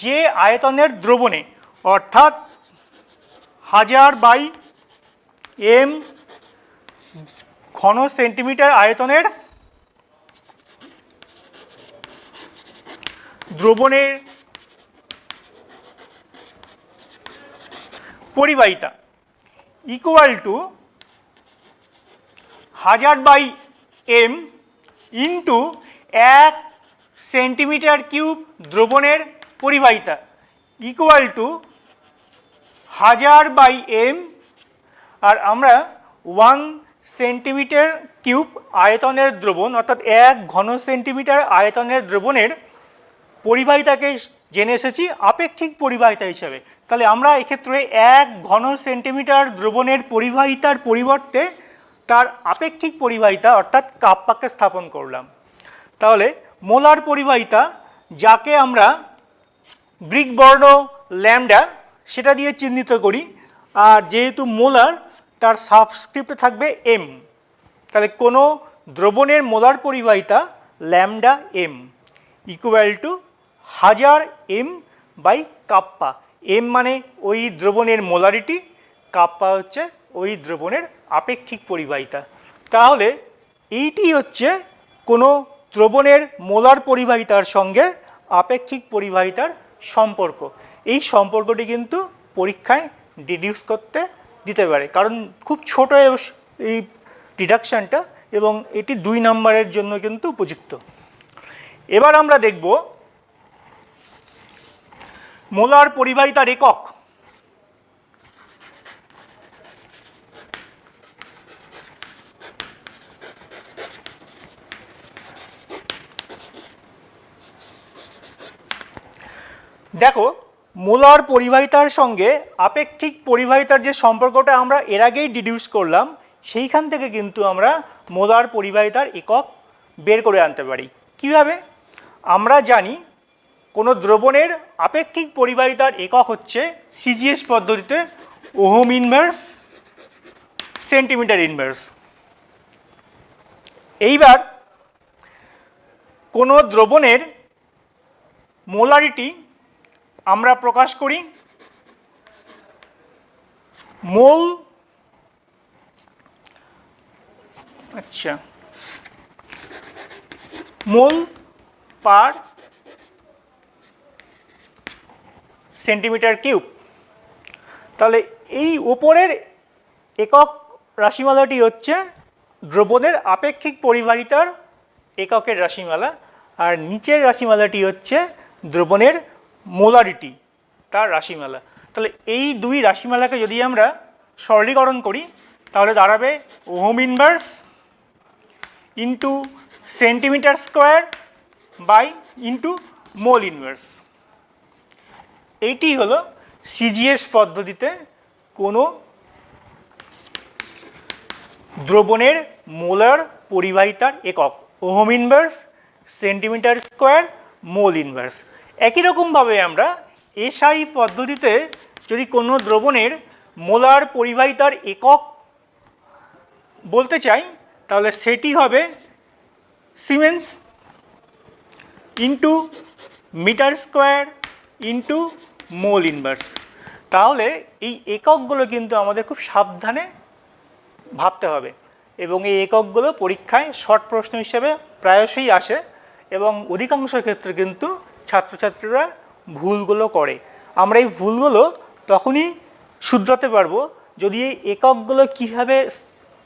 যে আয়তনের দ্রবণে, অর্থাৎ 1000/m ঘন সেন্টিমিটার আয়তনের দ্রবণের পরিবাহিতা equal to 1000/m into 1 centimetre cube দ্রবণের পরিবাহিতা ইকুয়াল টু 1000/m, আর আমরা 1 সেন্টিমিটার কিউব আয়তনের দ্রবণ অর্থাৎ 1 ঘন সেন্টিমিটার আয়তনের দ্রবণের পরিবাহিতাকে জেনে এসেছি আপেক্ষিক পরিবাহিতা হিসাবে। তাহলে আমরা এক্ষেত্রে 1 ঘন সেন্টিমিটার দ্রবণের পরিবাহিতার পরিবর্তে তার আপেক্ষিক পরিবাহিতা অর্থাৎ কাপ্পাকে স্থাপন করলাম। তাহলে মোলার পরিবাহিতা, যাকে আমরা গ্রিক বর্ণ ল্যামডা সেটা দিয়ে চিহ্নিত করি, আর যেহেতু মোলার তার সাবস্ক্রিপ্টে থাকবে m, তাহলে কোনো দ্রবণের মোলার পরিবাহিতা ল্যামডা m ইকুয়াল টু 1000m/কাপ্পা। m মানে ওই দ্রবণের মোলারিটি, কাপ্পা হচ্ছে ওই দ্রবণের আপেক্ষিক পরিবাহিতা। তাহলে এইটি হচ্ছে কোনো দ্রবণের মোলার পরিবাহিতার সঙ্গে আপেক্ষিক পরিবাহিতার সম্পর্ক। এই সম্পর্কটি কিন্তু পরীক্ষায় ডিডিউস করতে দিতে পারে, কারণ খুব ছোট এই ডিডাকশানটা এবং এটি 2 নম্বরের জন্য কিন্তু উপযুক্ত। এবার আমরা দেখব মোলার পরিবাহিতার একক। দেখো, মোলার পরিবাহিতার সঙ্গে আপেক্ষিক পরিবাহিতার যে সম্পর্কটা আমরা এর আগেই ডিডিউস করলাম, সেইখান থেকে কিন্তু আমরা মোলার পরিবাহিতার একক বের করে আনতে পারি। কিভাবে? আমরা জানি কোনো দ্রবণের আপেক্ষিক পরিবাহিতার একক হচ্ছে সিজিএস পদ্ধতিতে ওহম ইনভার্স সেন্টিমিটার ইনভার্স। এইবার কোনো দ্রবণের মোলারিটি আমরা প্রকাশ করি মোল মোল পার সেন্টিমিটার কিউব। তাহলে এই উপরের একক রাশিমালাটি হচ্ছে দ্রবণের আপেক্ষিক পরিবাহিতার এককের রাশিমালা, আর নিচের রাশিমালাটি হচ্ছে দ্রবণের মোলারিটি তার রাশিমালা। তাহলে এই 2 রাশিমালাকে যদি আমরা সরলীকরণ করি, তাহলে দাঁড়াবে ohm inverse into centimetre square by into mole inverse. এইটি হলো সিজিএস পদ্ধতিতে কোনো দ্রবণের মোলার পরিবাহিতার একক, ohm inverse, centimetre square, mole inverse. একই রকমভাবে আমরা এসআই পদ্ধতিতে যদি কোনো দ্রবণের মোলার পরিবাহিতার একক বলতে চাই, তাহলে সেটি হবে siemens into metre square into mole inverse. তাহলে এই এককগুলো কিন্তু আমাদের খুব সাবধানে ভাবতে হবে, এবং এই এককগুলো পরীক্ষায় শর্ট প্রশ্ন হিসেবে প্রায়শই আসে, এবং অধিকাংশ ক্ষেত্রে কিন্তু ছাত্রছাত্রীরা ভুলগুলো করে। আমরা এই ভুলগুলো তখনই শুধরাতে পারবো যদি এই এককগুলো কীভাবে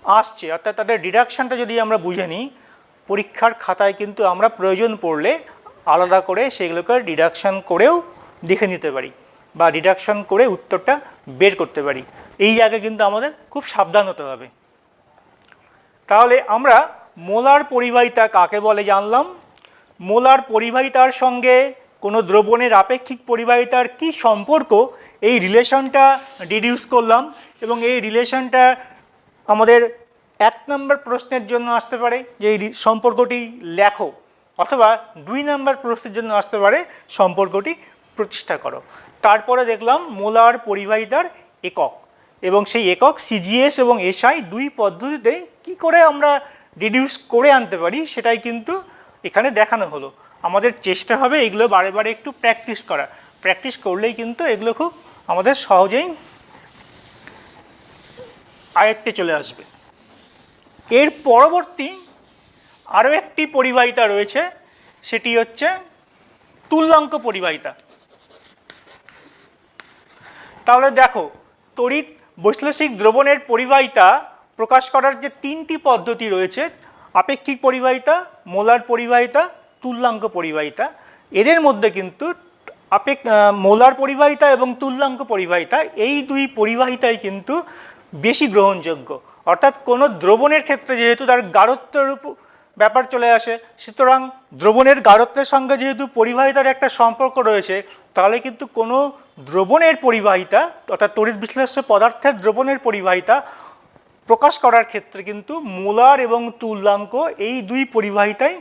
আসছে, অর্থাৎ তাদের ডিডাকশানটা যদি আমরা বুঝে নিই। পরীক্ষার খাতায় কিন্তু আমরা প্রয়োজন পড়লে আলাদা করে সেগুলোকে ডিডাকশান করেও দেখে নিতে পারি বা ডিডাকশান করে উত্তরটা বের করতে পারি। এই জায়গায় কিন্তু আমাদের খুব সাবধান হতে হবে। তাহলে আমরা মোলার পরিবাহিতা কাকে বলে জানলাম। মোলার পরিবাহিতার সঙ্গে কোনো দ্রবণের আপেক্ষিক পরিবাহিতার কি সম্পর্ক, এই রিলেশনটা ডিডিউস করলাম এবং এই রিলেশনটা আমাদের 1 নম্বর প্রশ্নের জন্য আসতে পারে যে এই সম্পর্কটি লেখো, অথবা 2 নম্বর প্রশ্নের জন্য আসতে পারে সম্পর্কটি প্রতিষ্ঠা করো। তারপরে দেখলাম মোলার পরিবাহিতার একক এবং সেই একক সিজিএস এবং এসআই দুই পদ্ধতিতে কি করে আমরা ডিডিউস করে আনতে পারি সেটাই কিন্তু এখানে দেখানো হলো। আমাদের চেষ্টা হবে এগুলো বারে বারে একটু প্র্যাকটিস করা। প্র্যাকটিস করলেই কিন্তু এগুলো খুব আমাদের সহজেই আয়ত্তে চলে আসবে। এর পরবর্তী আরও একটি পরিবাহিতা রয়েছে, সেটি হচ্ছে তুল্যাঙ্ক পরিবাহিতা। তাহলে দেখো, তড়িৎ বৈশ্লেষিক দ্রবণের পরিবাহিতা প্রকাশ করার যে 3টি পদ্ধতি রয়েছে, আপেক্ষিক পরিবাহিতা, মোলার পরিবাহিতা, তুল্যাঙ্ক পরিবাহিতা, এদের মধ্যে কিন্তু মোলার পরিবাহিতা এবং তুল্যাঙ্ক পরিবাহিতা এই দুই পরিবাহিতাই কিন্তু বেশি গ্রহণযোগ্য। অর্থাৎ কোনো দ্রবণের ক্ষেত্রে যেহেতু তার গাঢ়ত্বের ব্যাপার চলে আসে, সুতরাং দ্রবণের গাঢ়ত্বের সঙ্গে যেহেতু পরিবাহিতার একটা সম্পর্ক রয়েছে, তাহলে কিন্তু কোনো দ্রবণের পরিবাহিতা অর্থাৎ তড়িৎ বিশ্লেষ্য পদার্থের দ্রবণের পরিবাহিতা প্রকাশ করার ক্ষেত্রে কিন্তু মোলার এবং তুল্যাঙ্ক এই দুই পরিবাহিতাই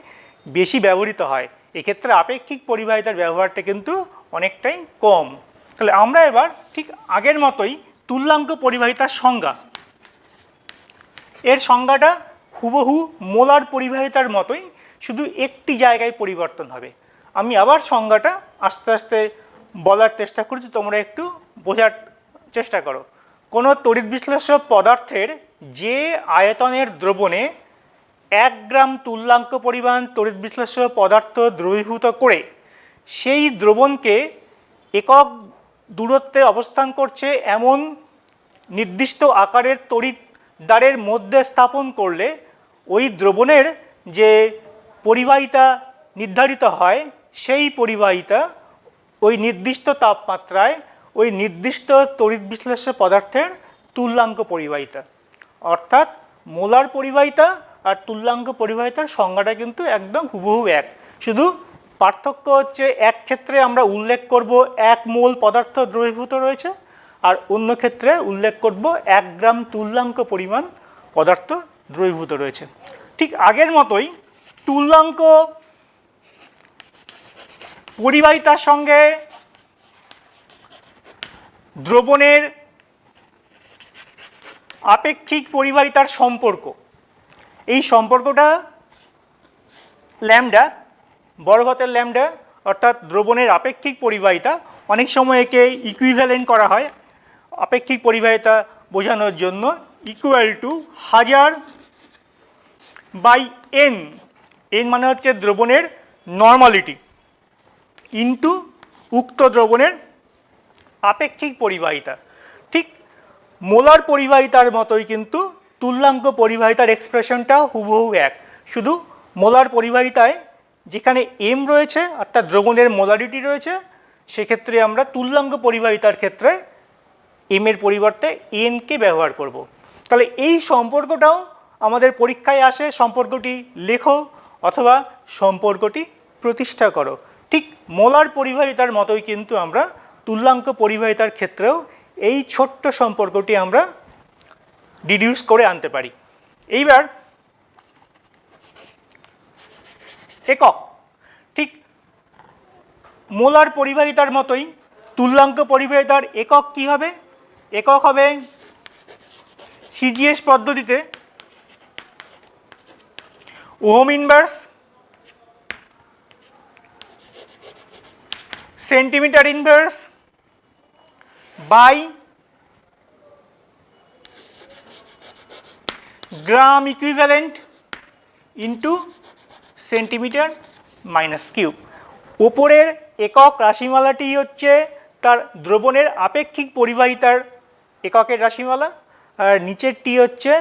বেশি ব্যবহৃত হয়। এক্ষেত্রে আপেক্ষিক পরিবাহিতার ব্যবহারটা কিন্তু অনেকটাই কম। তাহলে আমরা এবার ঠিক আগের মতোই তুল্যাঙ্ক পরিবাহিতার সংজ্ঞা, এর সংজ্ঞাটা হুবহু মোলার পরিবাহিতার মতোই, শুধু একটি জায়গায় পরিবর্তন হবে। আমি আবার সংজ্ঞাটা আস্তে আস্তে বলার চেষ্টা করছি, তোমরা একটু বোঝার চেষ্টা করো। কোনো তড়িৎ বিশ্লেষ্য পদার্থের যে আয়তনের দ্রবণে 1 গ্রাম তুল্যাঙ্ক পরিমাণ তড়িৎ বিশ্লেষ্য পদার্থ দ্রবীভূত করে সেই দ্রবণকে একক দূরত্বে অবস্থান করছে এমন নির্দিষ্ট আকারের তড়িৎ দ্বারের মধ্যে স্থাপন করলে ওই দ্রবণের যে পরিবাহিতা নির্ধারিত হয়, সেই পরিবাহিতা ওই নির্দিষ্ট তাপমাত্রায় ওই নির্দিষ্ট তড়িৎ বিশ্লেষ্য পদার্থের তুল্যাঙ্ক পরিবাহিতা। অর্থাৎ মোলার পরিবাহিতা আর তুল্যাঙ্ক পরিবাহিতার সংজ্ঞাটা কিন্তু একদম হুবহু এক, শুধু পার্থক্য হচ্ছে এক ক্ষেত্রে আমরা উল্লেখ করব 1 মোল পদার্থ দ্রবীভূত রয়েছে, আর অন্য ক্ষেত্রে উল্লেখ করব 1 গ্রাম তুল্যাঙ্ক পরিমাণ পদার্থ দ্রবীভূত রয়েছে। ঠিক আগের মতোই তুল্যাঙ্ক পরিবাহিতার সঙ্গে দ্রবণের আপেক্ষিক পরিবাহিতার সম্পর্ক, এই সম্পর্কটা ল্যামডা, বড় হাতের ল্যামডা, অর্থাৎ দ্রবণের আপেক্ষিক পরিবাহিতা। অনেক সময় একে ইকুইভ্যালেন্ট করা হয় আপেক্ষিক পরিবাহিতা বোঝানোর জন্য, ইকুয়াল টু 1000/n, n মানে হচ্ছে দ্রবণের নর্মালিটি, ইন্টু উক্ত দ্রবণের আপেক্ষিক পরিবাহিতা। ঠিক মোলার পরিবাহিতার মতোই কিন্তু তুল্যাঙ্ক পরিবাহিতার এক্সপ্রেশনটা হুবহু এক, শুধু মোলার পরিবাহিতায় যেখানে m রয়েছে অর্থাৎ দ্রবণের মোলারিটি রয়েছে, সেক্ষেত্রে আমরা তুল্যাঙ্ক পরিবাহিতার ক্ষেত্রে m এর পরিবর্তে n কে ব্যবহার করব। তাহলে এই সম্পর্কটাও আমাদের পরীক্ষায় আসে, সম্পর্কটি লেখো অথবা সম্পর্কটি প্রতিষ্ঠা করো। ঠিক মোলার পরিবাহিতার মতোই কিন্তু আমরা তুল্যাঙ্ক পরিবাহিতার ক্ষেত্রেও এই ছোট্ট সম্পর্কটি আমরা ডিডিউস করে আনতে পারি। এইবার একক, ঠিক মোলার পরিবাহিতার মতোই তুল্যাঙ্ক পরিবাহিতার একক কি হবে? একক হবে সিজিএস পদ্ধতিতে ohm inverse centimetre inverse by gram equivalent into centimetre minus cube. ওপরের একক রাশিমালাটি হচ্ছে তার দ্রবণের আপেক্ষিক পরিবাহিতার এককের রাশিমালা, আর নিচেরটি হচ্ছে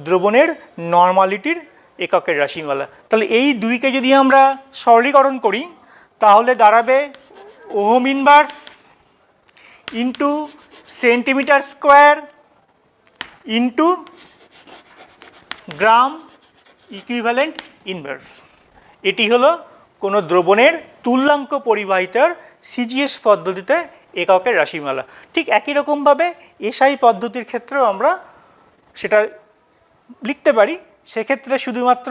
দ্রবণের নর্মালিটির এককের রাশিমালা। তাহলে এই দুইকে যদি আমরা সরলীকরণ করি তাহলে দাঁড়াবে ohm inverse into centimetre square into gram equivalent inverse. এটি হলো কোনো দ্রবণের তুল্যাঙ্ক পরিবাহিতার সিজিএস পদ্ধতিতে এককের রাশিমালা। ঠিক একই রকমভাবে এসআই পদ্ধতির ক্ষেত্রেও আমরা সেটা লিখতে পারি। সেক্ষেত্রে শুধুমাত্র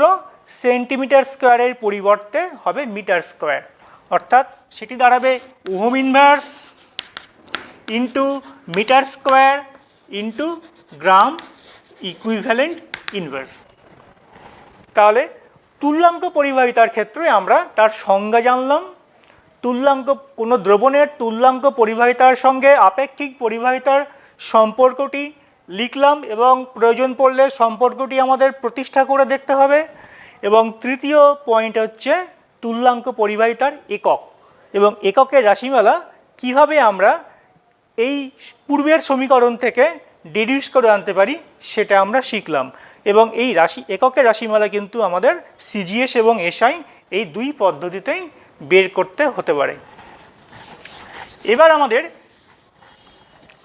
সেন্টিমিটার স্কোয়ারের পরিবর্তে হবে মিটার স্কোয়ার, অর্থাৎ সেটি দাঁড়াবে ohm inverse into metre square into gram equivalent inverse. তাহলে তুল্যাঙ্ক পরিবাহিতার ক্ষেত্রে আমরা তার সংজ্ঞা জানলাম। তুল্যাঙ্ক কোনো দ্রবণের তুল্যাঙ্ক পরিবাহিতার সঙ্গে আপেক্ষিক পরিবাহিতার সম্পর্কটি লিখলাম এবং প্রয়োজন পড়লে সম্পর্কটি আমাদের প্রতিষ্ঠা করে দেখতে হবে। এবং তৃতীয় পয়েন্ট হচ্ছে তুল্যাঙ্ক পরিবাহিতার একক এবং এককের রাশিমালা কিভাবে আমরা এই পূর্বের সমীকরণ থেকে ডিডিউস করে আনতে পারি সেটা আমরা শিখলাম। এবং এই এককের রাশিমালা কিন্তু আমাদের সিজিএস এবং এসআই এই দুই পদ্ধতিতেই বের করতে হতে পারে। এবার আমাদের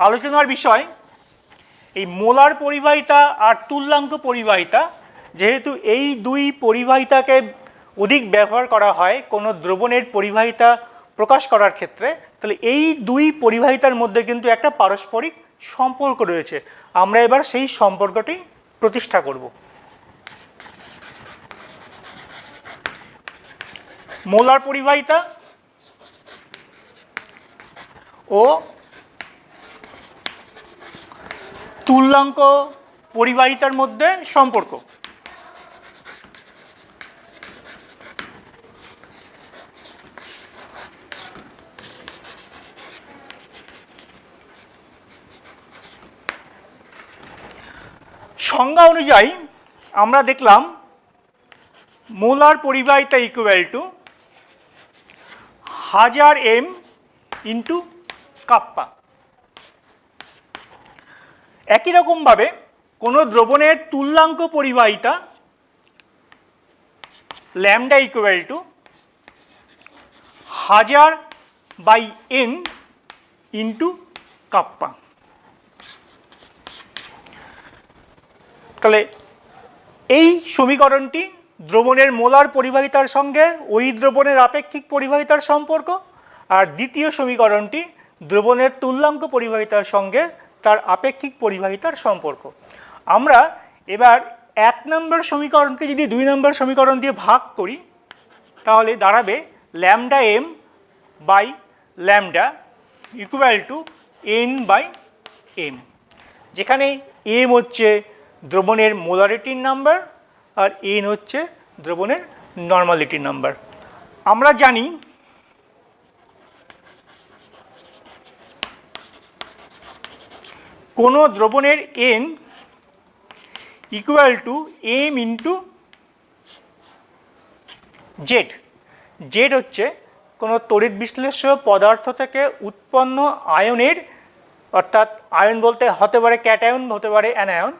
আলোচনার বিষয় এই মোলার পরিবাহিতা আর তুল্যাঙ্ক পরিবাহিতা। যেহেতু এই দুই পরিবাহিতাকে অধিক ব্যবহার করা হয় কোনো দ্রবণের পরিবাহিতা প্রকাশ করার ক্ষেত্রে, তাহলে এই দুই পরিবাহিতার মধ্যে কিন্তু একটা পারস্পরিক সম্পর্ক রয়েছে। আমরা এবার সেই সম্পর্কটি প্রতিষ্ঠা করব। মোলার পরিবাহিতা ও তুল্যাঙ্ক পরিবাহিতার মধ্যে সম্পর্ক। সংজ্ঞা অনুযায়ী আমরা দেখলাম মোলার পরিবাহিতা equal two 1000 m into kappa. একই রকমভাবে কোনো দ্রবণের তুল্যাঙ্ক পরিবাহিতা lambda equal two 1000/n into kappa. তাহলে এই সমীকরণটি দ্রবণের মোলার পরিবাহিতার সঙ্গে ওই দ্রবণের আপেক্ষিক পরিবাহিতার সম্পর্ক, আর দ্বিতীয় সমীকরণটি দ্রবণের তুল্যাঙ্ক পরিবাহিতার সঙ্গে তার আপেক্ষিক পরিবাহিতার সম্পর্ক। আমরা এবার 1 নম্বর সমীকরণকে যদি 2 নম্বর সমীকরণ দিয়ে ভাগ করি তাহলে দাঁড়াবে lambda m by lambda equal to n/m, যেখানে m হচ্ছে দ্রবণের মোলারিটির নাম্বার আর n হচ্ছে দ্রবণের নর্মালিটির নাম্বার। আমরা জানি কোনো দ্রবণের n equal to m into Z. Z হচ্ছে কোনো তড়িৎ বিশ্লেষ্য পদার্থ থেকে উৎপন্ন আয়নের, অর্থাৎ আয়ন বলতে হতে পারে ক্যাটায়ন, হতে পারে অ্যানায়ন,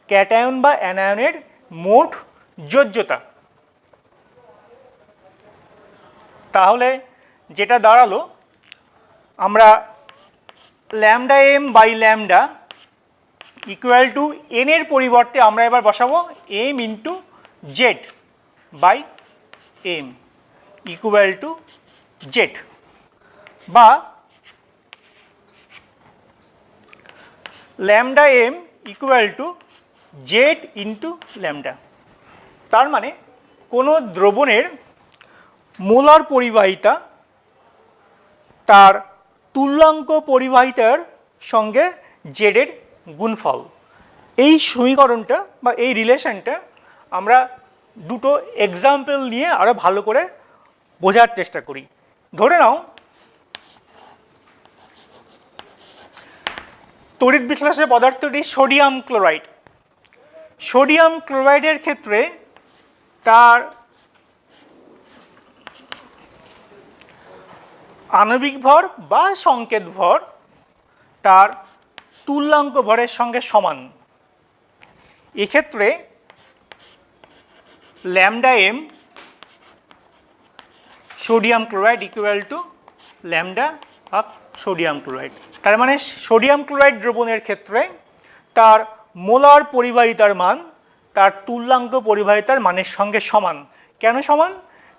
ক্যাটায়ন বা অ্যানায়নের মোট যোজ্যতা। তাহলে যেটা দাঁড়ালো আমরা lambda m by lambda equal to n এর পরিবর্তে আমরা এবার বসাবো m into Z by m equal to Z, বা lambda m equal to Z into lambda. তার মানে কোনো দ্রবণের মোলার পরিবাহিতা তার তুল্যাঙ্ক পরিবাহিতার সঙ্গে জেডের গুণফল। এই সমীকরণটা বা এই রিলেশনটা আমরা দুটো এক্সাম্পল নিয়ে আরও ভালো করে বোঝার চেষ্টা করি। ধরে নাও তড়িৎ বিশ্লেষণে পদার্থটি সোডিয়াম ক্লোরাইড। সোডিয়াম ক্লোরাইডের ক্ষেত্রে তার আণবিক ভর বা সংকেত ভর তার তুল্যাঙ্ক ভরের সঙ্গে সমান। এক্ষেত্রে lambda M sodium chloride equal to lambda of sodium chloride. তার মানে সোডিয়াম ক্লোরাইড দ্রবণের ক্ষেত্রে তার মোলার পরিবাহিতার মান তার তুল্যাঙ্ক পরিবাহিতার মানের সঙ্গে সমান। কেন সমান?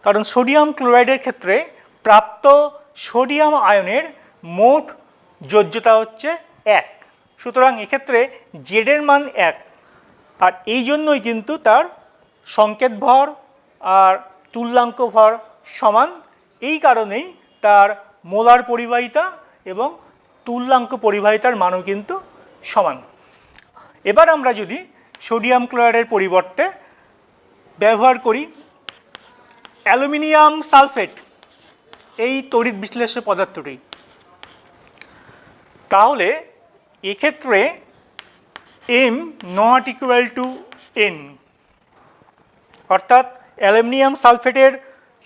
কারণ সোডিয়াম ক্লোরাইডের ক্ষেত্রে প্রাপ্ত সোডিয়াম আয়নের মোট যোজ্যতা হচ্ছে 1, সুতরাং এক্ষেত্রে জেডের মান 1, আর এই জন্যই কিন্তু তার সংকেত ভর আর তুল্যাঙ্ক ভর সমান। এই কারণেই তার মোলার পরিবাহিতা এবং তুল্যাঙ্ক পরিবাহিতার মানও কিন্তু সমান। এবার আমরা যদি সোডিয়াম ক্লোরাইডের পরিবর্তে ব্যবহার করি অ্যালুমিনিয়াম সালফেট এই তড়িৎ বিশ্লেষ্য পদার্থটি, তাহলে এক্ষেত্রে am not equal to N, অর্থাৎ অ্যালুমিনিয়াম সালফেটের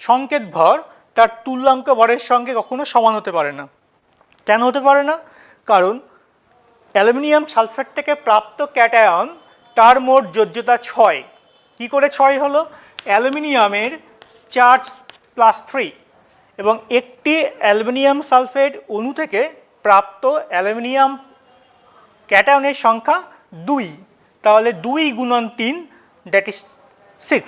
সংকেত ভর তার তুল্যাঙ্ক ভরের সঙ্গে কখনো সমান হতে পারে না। কেন হতে পারে না? কারণ অ্যালুমিনিয়াম সালফেট থেকে প্রাপ্ত ক্যাটায়ন তার মোট যোজ্যতা 6। কী করে 6 হলো? অ্যালুমিনিয়ামের চার্জ +3 এবং একটি অ্যালুমিনিয়াম সালফেট অণু থেকে প্রাপ্ত অ্যালুমিনিয়াম ক্যাটায়নের সংখ্যা 2, তাহলে 2 × 3 দ্যাট ইজ 6।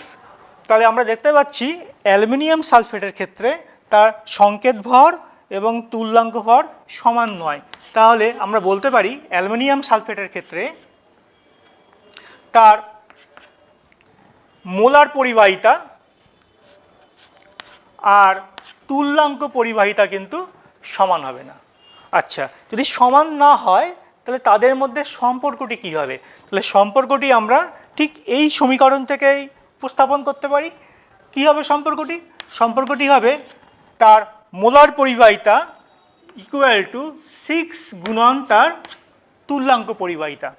তাহলে আমরা দেখতে পাচ্ছি অ্যালুমিনিয়াম সালফেটের ক্ষেত্রে তার সংকেত ভর এবং তুল্যাঙ্ক ভর সমান নয়। তাহলে আমরা বলতে পারি অ্যালুমিনিয়াম সালফেটের ক্ষেত্রে তার মোলার পরিবাহিতা আর তুল্যাঙ্ক পরিবাহিতা কিন্তু সমান হবে না। আচ্ছা, যদি সমান না হয় তাহলে তাদের মধ্যে সম্পর্কটি কী হবে? তাহলে সম্পর্কটি আমরা ঠিক এই সমীকরণ থেকেই উপস্থাপন করতে পারি। কী হবে সম্পর্কটি? সম্পর্কটি হবে তার মোলার পরিবাহিতা ইকুয়াল টু 6 গুণন তার তুল্যাঙ্ক পরিবাহিতা।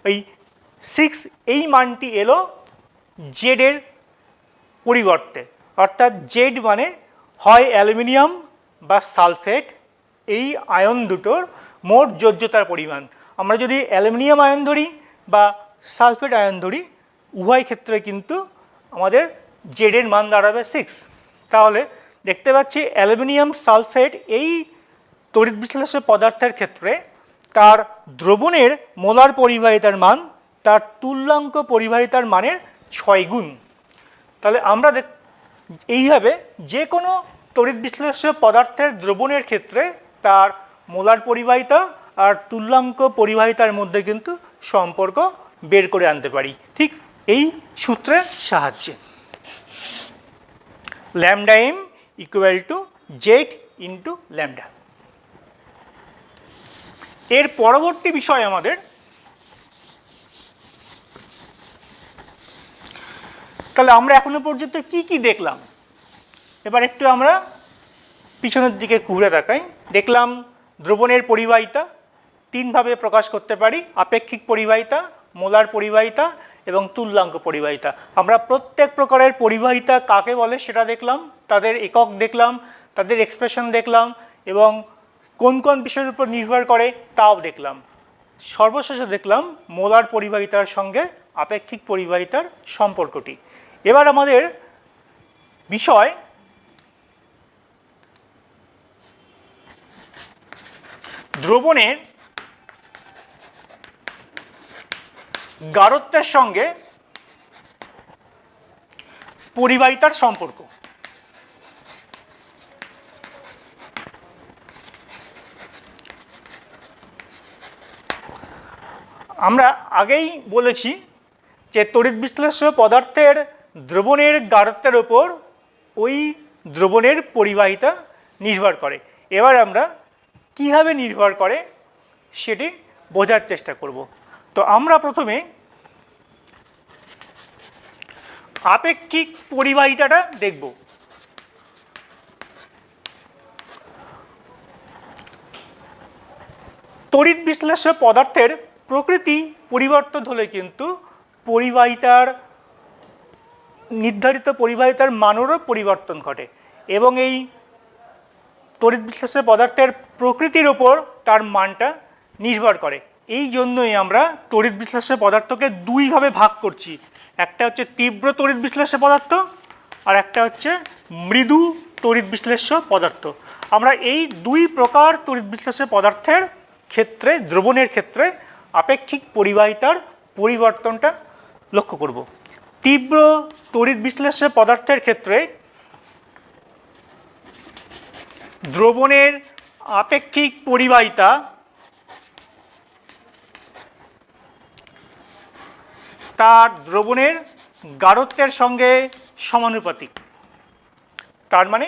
এই 6 এই মানটি এলো জেডের পরিবর্তে, অর্থাৎ জেড মানে হয় অ্যালুমিনিয়াম বা সালফেট এই আয়ন দুটোর মোট যোজ্যতার পরিমাণ। আমরা যদি অ্যালুমিনিয়াম আয়ন ধরি বা সালফেট আয়ন ধরি, উভয় ক্ষেত্রে কিন্তু আমাদের জেডের মান দাঁড়াবে 6। তাহলে দেখতে পাচ্ছি অ্যালুমিনিয়াম সালফেট এই তড়িৎ বিশ্লেষ্য পদার্থের ক্ষেত্রে তার দ্রবণের মোলার পরিবাহিতার মান তার তুল্যাঙ্ক পরিবাহিতার মানের 6 গুণ। তাহলে আমরা এইভাবে যে কোনো তড়িৎ বিশ্লেষ্য পদার্থের দ্রবণের ক্ষেত্রে তার মোলার পরিবাহিতা আর তুল্যাঙ্ক পরিবাহিতার মধ্যে কিন্তু সম্পর্ক বের করে আনতে পারি ঠিক এই সূত্রের সাহায্যে। Lambda M equal to Z into lambda. এর পরবর্তী বিষয় আমাদের তাহলে আমরা এখনো পর্যন্ত কি কি দেখলাম, এবার একটু আমরা পিছনের দিকে ঘুরে তাকাই। দেখলাম দ্রবণের পরিবাহিতা 3 ভাবে প্রকাশ করতে পারি, আপেক্ষিক পরিবাহিতা, মোলার পরিবাহিতা এবং তুল্যাঙ্ক পরিবাহিতা। আমরা প্রত্যেক প্রকারের পরিবাহিতা কাকে বলে সেটা দেখলাম, তাদের একক দেখলাম, তাদের এক্সপ্রেশন দেখলাম এবং কোন কোন বিষয়ের উপর নির্ভর করে তাও দেখলাম। সর্বশেষে দেখলাম মোলার পরিবাহিতার সঙ্গে আপেক্ষিক পরিবাহিতার সম্পর্কটি। এবার আমাদের বিষয় দ্রবণের গাঢ়ত্বের সঙ্গে পরিবাহিতার সম্পর্ক। আমরা আগেই বলেছি যে তড়িৎ বিশ্লেষ্য পদার্থের দ্রবণের গাঢ়ত্বের ওপর ওই দ্রবণের পরিবাহিতা নির্ভর করে। এবার আমরা কীভাবে নির্ভর করে সেটি বোঝার চেষ্টা করব। তো আমরা প্রথমে আপেক্ষিক পরিবাহিতাটা দেখব। তড়িৎ বিশ্লেষ্য পদার্থের প্রকৃতি পরিবর্তন হলে কিন্তু পরিবাহিতার নির্ধারিত পরিবাহিতার মানেরও পরিবর্তন ঘটে এবং এই তড়িৎ বিশ্লেষ্য পদার্থের প্রকৃতির উপর তার মানটা নির্ভর করে। এই জন্যই আমরা তড়িৎ বিশ্লেষ্য পদার্থকে দুইভাবে ভাগ করছি, একটা হচ্ছে তীব্র তড়িৎ বিশ্লেষ্য পদার্থ আর একটা হচ্ছে মৃদু তড়িৎ বিশ্লেষ্য পদার্থ। আমরা এই দুই প্রকার তড়িৎ বিশ্লেষ্য পদার্থের ক্ষেত্রে, দ্রবণের ক্ষেত্রে আপেক্ষিক পরিবাহিতার পরিবর্তনটা লক্ষ্য করব। তীব্র তড়িৎ বিশ্লেষ্য পদার্থের ক্ষেত্রে দ্রবণের আপেক্ষিক পরিবাহিতা তার দ্রবণের গাঢ়ত্বের সঙ্গে সমানুপাতিক। তার মানে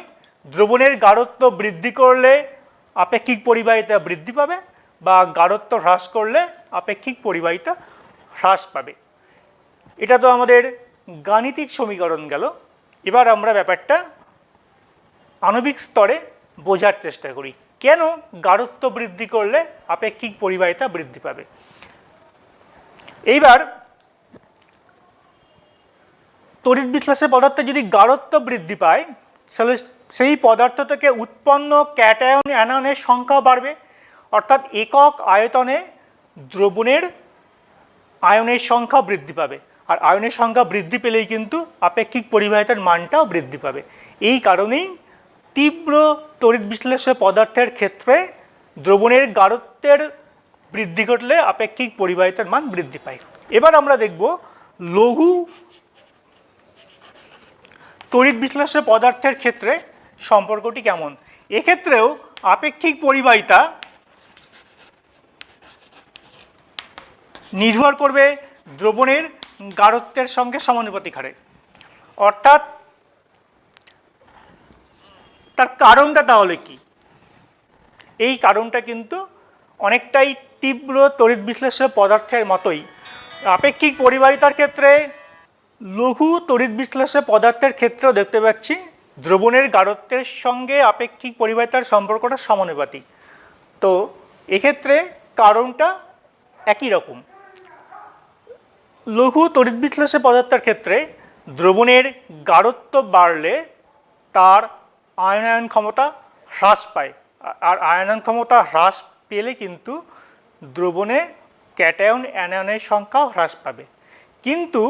দ্রবণের গাঢ়ত্ব বৃদ্ধি করলে আপেক্ষিক পরিবাহিতা বৃদ্ধি পাবে, বা গাঢ়ত্ব হ্রাস করলে আপেক্ষিক পরিবাহিতা হ্রাস পাবে। এটা তো আমাদের গাণিতিক সমীকরণ গেল। এবার আমরা ব্যাপারটা আণবিক স্তরে বোঝার চেষ্টা করি, কেন গাঢ়ত্ব বৃদ্ধি করলে আপেক্ষিক পরিবাহিতা বৃদ্ধি পাবে। এইবার তড়িৎ বিশ্লেষ্য পদার্থে যদি গাঢ়ত্ব বৃদ্ধি পায়, সেই পদার্থ থেকে উৎপন্ন ক্যাটায়ন অ্যানায়নের সংখ্যা বাড়বে, অর্থাৎ একক আয়তনে দ্রবণের আয়নের সংখ্যা বৃদ্ধি পাবে। আর আয়নের সংখ্যা বৃদ্ধি পেলেই কিন্তু আপেক্ষিক পরিবাহিতার মানটাও বৃদ্ধি পাবে। এই কারণেই তীব্র তড়িৎ বিশ্লেষ্য পদার্থের ক্ষেত্রে দ্রবণের গাঢ়ত্বের বৃদ্ধি ঘটলে আপেক্ষিক পরিবাহিতার মান বৃদ্ধি পায়। এবার আমরা দেখব লঘু তড়িৎ বিশ্লেষ্য পদার্থের ক্ষেত্রে সম্পর্কটি কেমন। এক্ষেত্রেও আপেক্ষিক পরিবাহিতা নির্ভর করবে দ্রবণের গাঢ়ত্বের সঙ্গে সমানুপাতিক হারে। অর্থাৎ তার কারণটা তাহলে কি? এই কারণটা কিন্তু অনেকটাই তীব্র তড়িৎ বিশ্লেষ্য পদার্থের মতোই। আপেক্ষিক পরিবাহিতার ক্ষেত্রে লঘু তড়িৎ বিশ্লেষ্য পদার্থের ক্ষেত্রেও দেখতে পাচ্ছি দ্রবণের গাঢ়ত্বের সঙ্গে আপেক্ষিক পরিবাহিতার সম্পর্কটা সমানুপাতিক। তো এক্ষেত্রে কারণটা একই রকম। লঘু তড়িৎ বিশ্লেষ্য পদার্থের ক্ষেত্রে দ্রবণের গাঢ়ত্ব বাড়লে তার আয়নায়ন ক্ষমতা হ্রাস পায়, আর আয়নায়ন ক্ষমতা হ্রাস পেলে কিন্তু দ্রবণে ক্যাটায়ন অ্যানায়নের সংখ্যাও হ্রাস পাবে। কিন্তু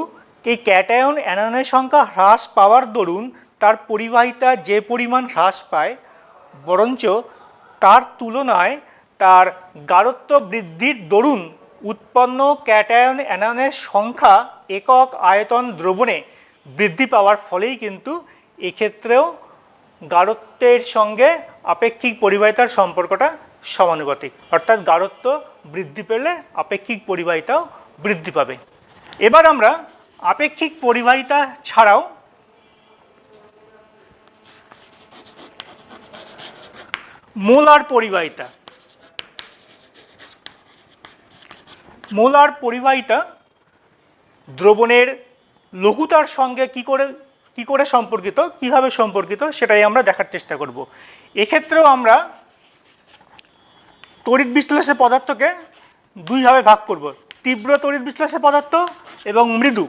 এই ক্যাটায়ন অ্যানায়নের সংখ্যা হ্রাস পাওয়ার দরুন তার পরিবাহিতা যে পরিমাণ হ্রাস পায়, বরঞ্চ তার তুলনায় তার গাঢ়ত্ব বৃদ্ধির দরুন উৎপন্ন ক্যাটায়ন অ্যানায়নের সংখ্যা একক আয়তন দ্রবণে বৃদ্ধি পাওয়ার ফলেই কিন্তু এক্ষেত্রেও গাঢ়ত্বের সঙ্গে আপেক্ষিক পরিবাহিতার সম্পর্কটা সমানুপাতিক। অর্থাৎ গাঢ়ত্ব বৃদ্ধি পেলে আপেক্ষিক পরিবাহিতাও বৃদ্ধি পাবে। এবার আমরা আপেক্ষিক পরিবাহিতা ছাড়াও মোলার পরিবাহিতা, মোলার পরিবাহিতা দ্রবণের লঘুতার সঙ্গে কি করে সম্পর্কিত, কিভাবে সম্পর্কিত সেটাই আমরা দেখার চেষ্টা করব। এক্ষেত্রেও আমরা তড়িৎ বিশ্লেষ্য পদার্থকে দুইভাবে ভাগ করব, তীব্র তড়িৎ বিশ্লেষ্য পদার্থ এবং মৃদু।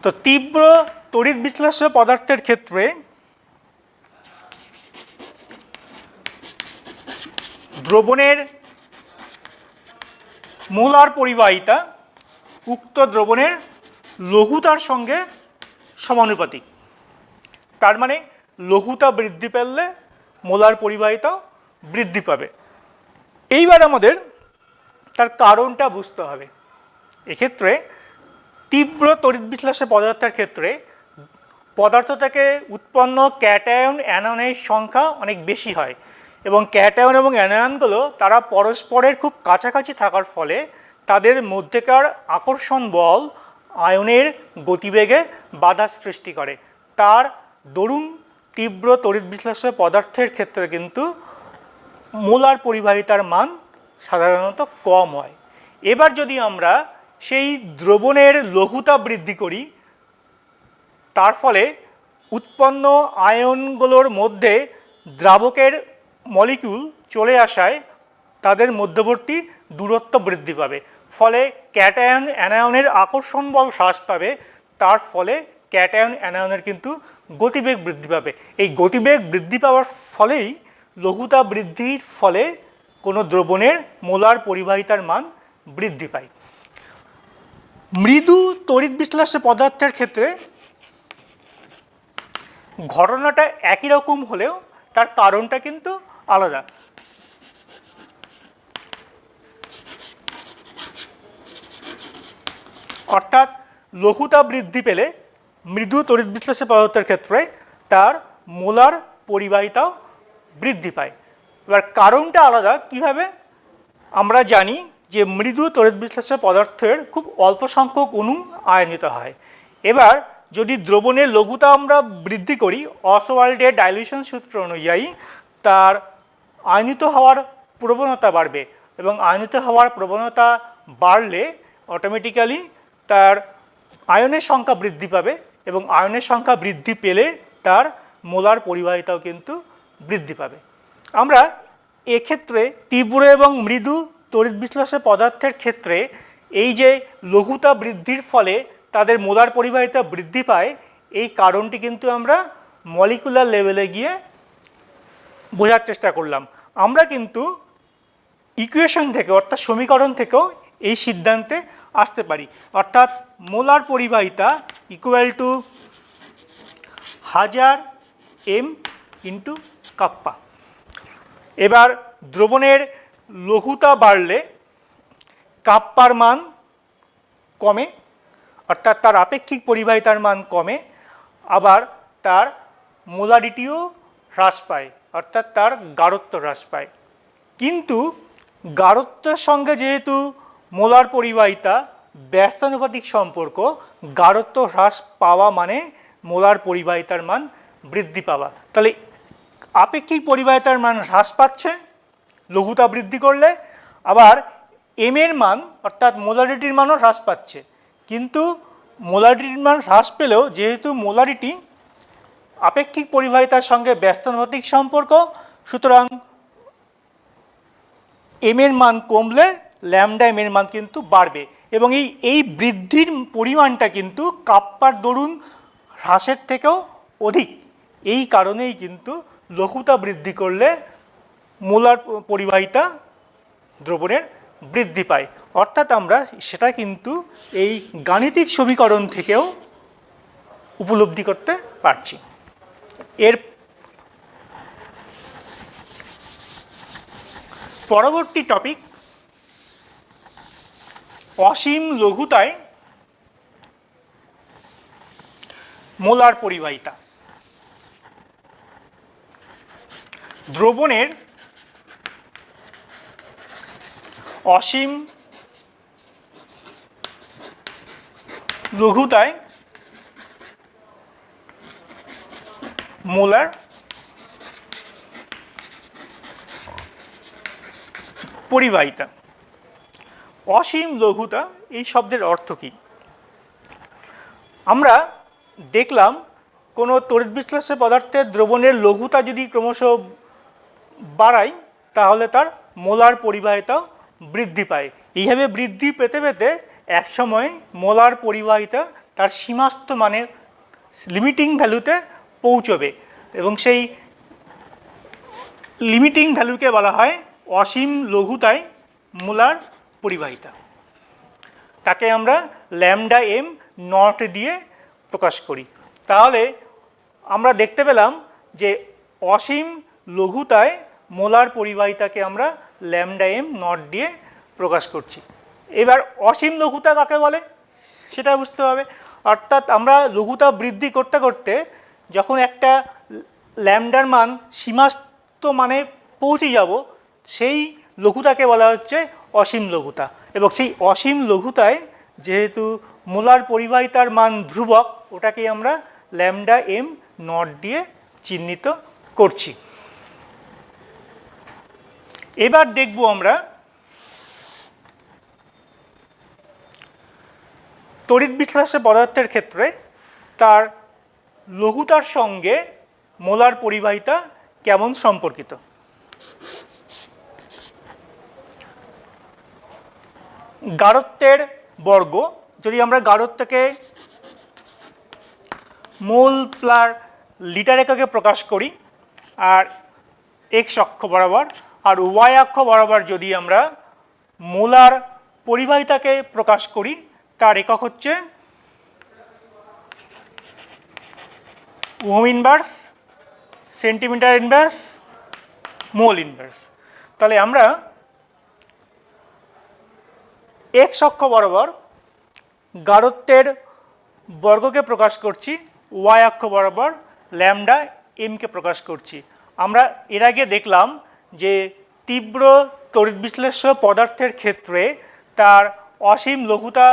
তো তীব্র তড়িৎ বিশ্লেষ্য পদার্থের ক্ষেত্রে দ্রবণের মোলার পরিবাহিতা উক্ত দ্রবণের লঘুতার সঙ্গে সমানুপাতিক। তার মানে লঘুতা বৃদ্ধি পেলে মোলার পরিবাহিতাও বৃদ্ধি পাবে। এইবার আমাদের তার কারণটা বুঝতে হবে। এক্ষেত্রে তীব্র তড়িৎ বিশ্লেষ্য পদার্থের ক্ষেত্রে পদার্থ থেকে উৎপন্ন ক্যাটায়ন অ্যানায়নের সংখ্যা অনেক বেশি হয়, এবং ক্যাটায়ন এবং অ্যানায়নগুলো তারা পরস্পরের খুব কাছাকাছি থাকার ফলে তাদের মধ্যেকার আকর্ষণ বল আয়নের গতিবেগে বাধা সৃষ্টি করে। তার দরুন তীব্র তড়িৎ বিশ্লেষ্য পদার্থের ক্ষেত্রে কিন্তু মোলার পরিবাহিতার মান সাধারণত কম হয়। এবার যদি আমরা সেই দ্রবণের লঘুতা বৃদ্ধি করি, তার ফলে উৎপন্ন আয়নগুলোর মধ্যে দ্রাবকের মলিকিউল চলে আসায় তাদের মধ্যবর্তী দূরত্ব বৃদ্ধি পাবে, ফলে ক্যাটায়ন অ্যানায়নের আকর্ষণ বল হ্রাস পাবে। তার ফলে ক্যাটায়ন অ্যানায়নের কিন্তু গতিবেগ বৃদ্ধি পাবে। এই গতিবেগ বৃদ্ধি পাওয়ার ফলেই লঘুতাপ বৃদ্ধির ফলে কোনো দ্রবণের মোলার পরিবাহিতার মান বৃদ্ধি পায়। মৃদু তড়িৎ বিশ্লেষ্য পদার্থের ক্ষেত্রে ঘটনাটা একই রকম হলেও তার কারণটা কিন্তু আলাদা। অর্থাৎ লঘুতাপ বৃদ্ধি পেলে মৃদু তড়িৎ বিশ্লেষ্য পদার্থের ক্ষেত্রে তার মোলার পরিবাহিতাও বৃদ্ধি পায়। এবার কারণটা আলাদা কিভাবে? আমরা জানি যে মৃদু তড়িৎ বিশ্লেষ্য পদার্থের খুব অল্প সংখ্যক অণু আয়নিত হয়। এবার যদি দ্রবণের লঘুতা আমরা বৃদ্ধি করি, অসওয়াল্ডের ডাইলিউশন সূত্র অনুযায়ী তার আয়নিত হওয়ার প্রবণতা বাড়বে, এবং আয়নিত হওয়ার প্রবণতা বাড়লে অটোমেটিক্যালি তার আয়নের সংখ্যা বৃদ্ধি পাবে, এবং আয়নের সংখ্যা বৃদ্ধি পেলে তার মোলার পরিবাহিতাও কিন্তু বৃদ্ধি পাবে। আমরা এক্ষেত্রে তীব্র এবং মৃদু তড়িৎ বিশ্লেষ্য পদার্থের ক্ষেত্রে এই যে লঘুতা বৃদ্ধির ফলে তাদের মোলার পরিবাহিতা বৃদ্ধি পায়, এই কারণটি কিন্তু আমরা মলিকুলার লেভেলে গিয়ে বোঝার চেষ্টা করলাম। আমরা কিন্তু ইকুয়েশন থেকে অর্থাৎ সমীকরণ থেকেও এই সিদ্ধান্তে আসতে পারি। অর্থাৎ মোলার পরিবাহিতা equal two 1000 m into kappa. এবার দ্রবণের লঘুতা বাড়লে কাপ্পার মান কমে, অর্থাৎ তার আপেক্ষিক পরিবাহিতার মান কমে, আবার তার মোলারিটিও হ্রাস পায়, অর্থাৎ তার গাঢ়ত্ব হ্রাস পায়। কিন্তু গাঢ়ত্বের সঙ্গে যেহেতু মোলার পরিবাহিতা ব্যস্তানুপাতিক সম্পর্ক, গাঢ়ত্ব হ্রাস পাওয়া মানে মোলার পরিবাহিতার মান বৃদ্ধি পাওয়া। তাহলে আপেক্ষিক পরিবাহিতার মান হ্রাস পাচ্ছে লঘুতা বৃদ্ধি করলে, আবার এম এর মান অর্থাৎ মোলারিটির মানও হ্রাস পাচ্ছে। কিন্তু মোলারিটির মান হ্রাস পেলেও যেহেতু মোলারিটি আপেক্ষিক পরিবাহিতার সঙ্গে ব্যস্তানুপাতিক সম্পর্ক, সুতরাং এম এর মান কমলে ল্যামডা এম এর মান কিন্তু বাড়বে, এবং এই বৃদ্ধির পরিমাণটা কিন্তু কাপ্পার দরুন হ্রাসের থেকেও অধিক। এই কারণেই কিন্তু লঘুতা বৃদ্ধি করলে মোলার পরিবাহিতা দ্রবণের বৃদ্ধি পায়। অর্থাৎ আমরা সেটা কিন্তু এই গাণিতিক সমীকরণ থেকেও উপলব্ধি করতে পারছি। এর পরবর্তী টপিক অসীম লঘুতায় মোলার পরিবাহিতা। দ্রবণের অসীম লঘুতায় মোলার পরিবাহিতা। অসীম লঘুতা এই শব্দের অর্থ কী? আমরা দেখলাম কোনো তড়িৎ বিশ্লেষ্য পদার্থের দ্রবণের লঘুতা যদি ক্রমশ বাড়ায় তাহলে তার মোলার পরিবাহিতাও বৃদ্ধি পায়। এইভাবে বৃদ্ধি পেতে পেতে একসময় মোলার পরিবাহিতা তার সীমাস্থ মানে লিমিটিং ভ্যালুতে পৌঁছবে, এবং সেই লিমিটিং ভ্যালুকে বলা হয় অসীম লঘুতায় মোলার পরিবাহিতা। তাকে আমরা ল্যামডা এম নট দিয়ে প্রকাশ করি। তাহলে আমরা দেখতে পেলাম যে অসীম লঘুতায় মোলার পরিবাহিতাকে আমরা ল্যামডা এম নট দিয়ে প্রকাশ করছি। এবার অসীম লঘুতা কাকে বলে সেটা বুঝতে হবে। অর্থাৎ আমরা লঘুতা বৃদ্ধি করতে করতে যখন একটা ল্যামডার মান সীমাস্থ মানে পৌঁছে যাব, সেই লঘুতাকে বলা হচ্ছে অসীম লঘুতা। এবং সেই অসীম লঘুতায় যেহেতু মোলার পরিবাহিতার মান ধ্রুবক, ওটাকে আমরা ল্যামডা এম নট দিয়ে চিহ্নিত করছি। এবার দেখব আমরা তড়িৎ বিশ্লেষ্য পদার্থের ক্ষেত্রে তার লঘুতার সঙ্গে মোলার পরিবাহিতা কেমন সম্পর্কিত। গাঢ়ত্বের বর্গ, যদি আমরা গাঢ়ত্বকে মোল পার লিটার এককে প্রকাশ করি আর এক্স অক্ষ বরাবর, আর ওয়াই অক্ষ বরাবর যদি আমরা মোলার পরিবাহিতাকে প্রকাশ করি তার একক হচ্ছে ওহম ইনভার্স, সেন্টিমিটার ইনভার্স, মোল ইনভার্স। তাহলে আমরা এক্স অক্ষ বরাবর গাঢ়ত্বের বর্গকে প্রকাশ করছি, ওয়াই অক্ষ বরাবর ল্যামডা এমকে প্রকাশ করছি। আমরা এর আগে দেখলাম যে তীব্র তড়িৎ বিশ্লেষ্য পদার্থের ক্ষেত্রে তার অসীম লঘুতা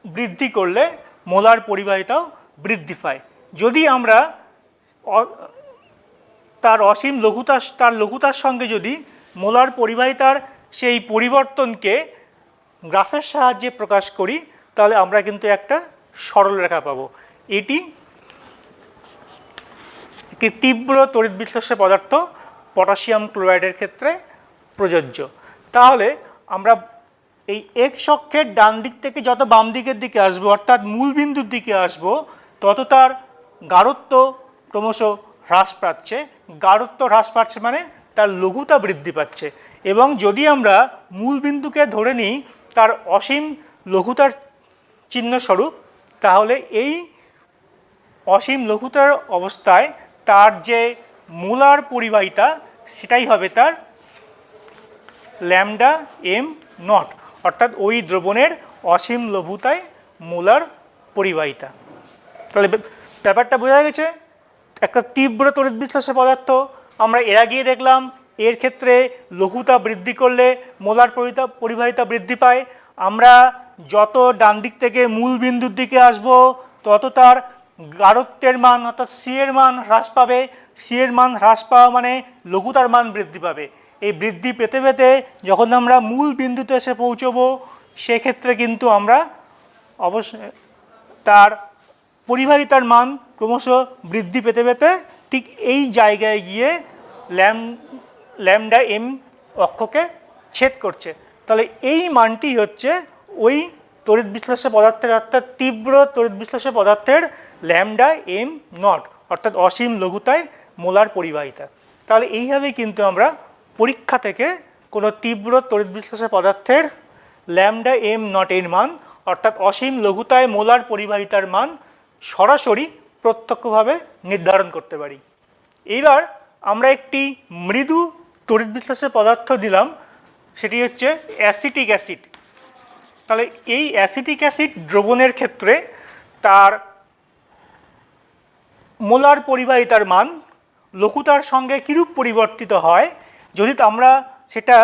বৃদ্ধি করলে মোলার পরিবাহিতাও বৃদ্ধি পায়। যদি আমরা তার অসীম লঘুতার সঙ্গে যদি মোলার পরিবাহিতার সেই পরিবর্তনকে গ্রাফের সাহায্যে প্রকাশ করি তাহলে আমরা কিন্তু একটা সরল রেখা পাবো। এটি একটি তীব্র তড়িৎ বিশ্লেষ্য পদার্থ পটাশিয়াম ক্লোরাইডের ক্ষেত্রে প্রযোজ্য। তাহলে আমরা এই এক্স অক্ষের ডান দিক থেকে যত বাম দিকের দিকে আসবো অর্থাৎ মূল বিন্দুর দিকে আসবো তত তার গাঢ়ত্ব ক্রমশ হ্রাস পাচ্ছে। গাঢ়ত্ব হ্রাস পাচ্ছে মানে তার লঘুতা বৃদ্ধি পাচ্ছে। এবং যদি আমরা মূল বিন্দুকে ধরে নিই তার অসীম লঘুতার চিহ্নস্বরূপ, তাহলে এই অসীম লঘুতার অবস্থায় তার যে মোলার পরিবাহিতা সেটাই হবে তার ল্যামডা এম নট, অর্থাৎ ওই দ্রবণের অসীম লঘুতায় মোলার পরিবাহিতা। তাহলে ব্যাপারটা বোঝা গেছে। একটা তীব্র তড়িৎ বিশ্লেষ্য পদার্থ আমরা এর আগেই দেখলাম, এর ক্ষেত্রে লঘুতা বৃদ্ধি করলে মোলার পরিবাহিতা বৃদ্ধি পায়। আমরা যত ডান দিক থেকে মূল বিন্দুর দিকে আসব তত তার গাঢ়ত্বের মান অর্থাৎ সি এর মান হ্রাস পাবে। সি এর মান হ্রাস পাওয়া মানে লঘুতার মান বৃদ্ধি পাবে। এই বৃদ্ধি পেতে পেতে যখন আমরা মূল বিন্দুতে এসে পৌঁছবো সেক্ষেত্রে কিন্তু আমরা অবশ্যই তার পরিবাহিতার মান ক্রমশ বৃদ্ধি পেতে পেতে ঠিক এই জায়গায় গিয়ে ল্যামডা এম অক্ষকে ছেদ করছে। তাহলে এই মানটি হচ্ছে ওই তড়িৎ বিশ্লেষ্য পদার্থের অর্থাৎ তীব্র তড়িৎ বিশ্লেষ্য পদার্থের ল্যামডা এম নট অর্থাৎ অসীম লঘুতায় মোলার পরিবাহিতা। তাহলে এইভাবেই কিন্তু আমরা পরীক্ষা থেকে কোনো তীব্র তড়িৎ বিশ্লেষ্য পদার্থের ল্যামডা এম নট এর মান অর্থাৎ অসীম লঘুতায় মোলার পরিবাহিতার মান সরাসরি প্রত্যক্ষভাবে নির্ধারণ করতে পারি। এইবার আমরা একটি মৃদু তড়িৎ বিশ্লেষ্য পদার্থ দিলাম, সেটি হচ্ছে অ্যাসিটিক অ্যাসিড। তাহলে এই অ্যাসিটিক অ্যাসিড দ্রবণের ক্ষেত্রে তার মোলার পরিবাহিতার মান লঘুতার সঙ্গে কিরূপ পরিবর্তিত হয় যদি আমরা সেটা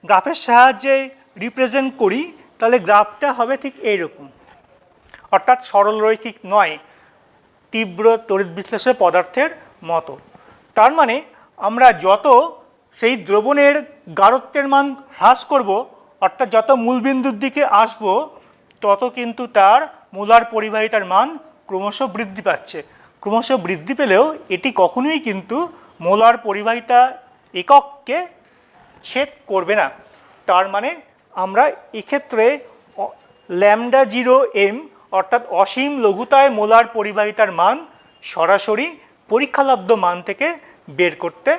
গ্রাফের সাহায্যে রিপ্রেজেন্ট করি তাহলে গ্রাফটা হবে ঠিক এইরকম, অর্থাৎ সরল রৈখিক নয়, তীব্র তড়িৎ বিশ্লেষ্য পদার্থের মতো। তার মানে আমরা যত সেই দ্রবণের গাঢ়ত্বের মান হ্রাস করব অর্থাৎ যত মূলবিন্দুর দিকে আসব তত কিন্তু তার মোলার পরিবাহিতার মান ক্রমশ বৃদ্ধি পাচ্ছে। ক্রমশ বৃদ্ধি পেলেও এটি কখনোই কিন্তু মোলার পরিবাহিতা একককে ছেদ করবে না। তার মানে আমরা এক্ষেত্রে ল্যামডা জিরো এম অর্থাৎ অসীম লঘুতায় মোলার পরিবাহিতার মান সরাসরি পরীক্ষালব্ধ মান থেকে বের করতে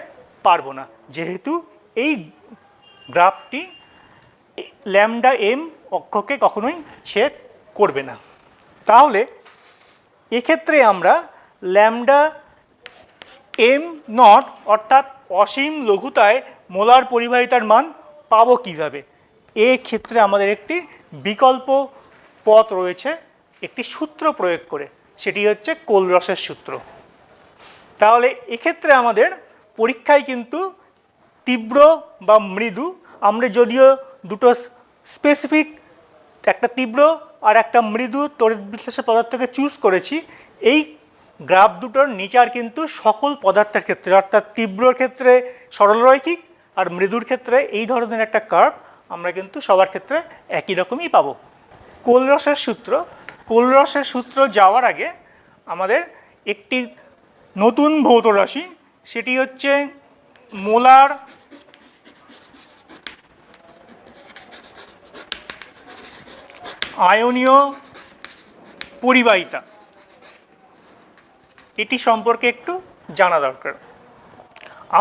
পারবো না, যেহেতু এই গ্রাফটি ল্যামডা এম অক্ষকে কখনোই ছেদ করবে না। তাহলে এক্ষেত্রে আমরা ল্যামডা এম নট অর্থাৎ অসীম লঘুতায় মোলার পরিবাহিতার মান পাবো কীভাবে? এক্ষেত্রে আমাদের একটি বিকল্প পথ রয়েছে একটি সূত্র প্রয়োগ করে, সেটি হচ্ছে কোলরসের সূত্র। তাহলে এক্ষেত্রে আমাদের পরীক্ষায় কিন্তু তীব্র বা মৃদু, আমরা যদিও দুটো স্পেসিফিক একটা তীব্র আর একটা মৃদু তড়িৎ বিশ্লেষ্য পদার্থকে চুজ করেছি, এই গ্রাফ দুটোর নিচার কিন্তু সকল পদার্থের ক্ষেত্রে অর্থাৎ তীব্রর ক্ষেত্রে সরলরৈখিক আর মৃদুর ক্ষেত্রে এই ধরনের একটা কার্ভ আমরা কিন্তু সবার ক্ষেত্রে একই রকমই পাবো। কোলরসের সূত্র যাওয়ার আগে আমাদের একটি নতুন ভৌত রাশি, সেটি হচ্ছে মোলার আয়নীয় পরিবাহিতা। এটি সম্পর্কে একটু জানা দরকার।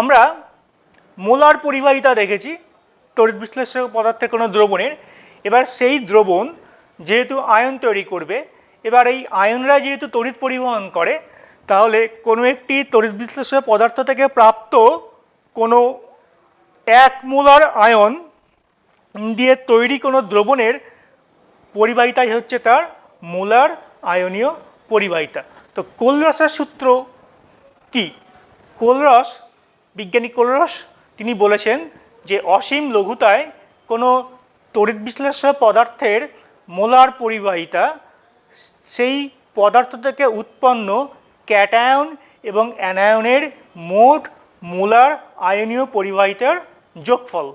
আমরা মোলার পরিবাহিতা দেখেছি তড়িৎ বিশ্লেষক পদার্থের কোনো দ্রবণের। এবার সেই দ্রবণ যেহেতু আয়ন তৈরি করবে, এবার এই আয়নরা যেহেতু তড়িৎ পরিবহন করে, তাহলে কোনো একটি তড়িৎ বিশ্লেষক পদার্থ থেকে প্রাপ্ত কোনো 1 মোলার আয়ন দিয়ে তৈরি কোনো দ্রবণের পরিবাহিতাই হচ্ছে তার মোলার আয়নীয় পরিবাহিতা। তো কোলরাসের সূত্র কি? কোলরাস, বিজ্ঞানী কোলরাস তিনি বলেছেন যে অসীম লঘুতায় কোনো তড়িৎ বিশ্লেষক পদার্থের মোলার পরিবাহিতা সেই পদার্থ থেকে উৎপন্ন ক্যাটায়ন এবং অ্যানায়নের মোট মোলার আয়নীয় পরিবাহিতার যোগফল।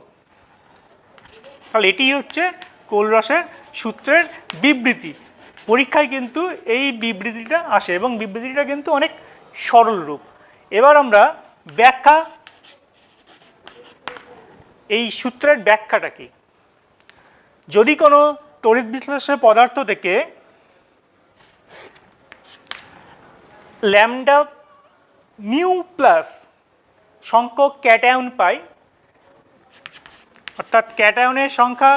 তাহলে এটি হচ্ছে কোলরাসের সূত্রের বিবৃতি। পরীক্ষায় কিন্তু এই বিবৃতিটা আসে এবং বিবৃতিটা কিন্তু অনেক সরল রূপ। এবার আমরা ব্যাখ্যা, এই সূত্রের ব্যাখ্যাটা কি? যদি কোনো তড়িৎ বিশ্লেষক পদার্থ থেকে ল্যামডা মিউ প্লাস সংখ্যক ক্যাটায়ন পাই, অর্থাৎ ক্যাটায়নের সংখ্যা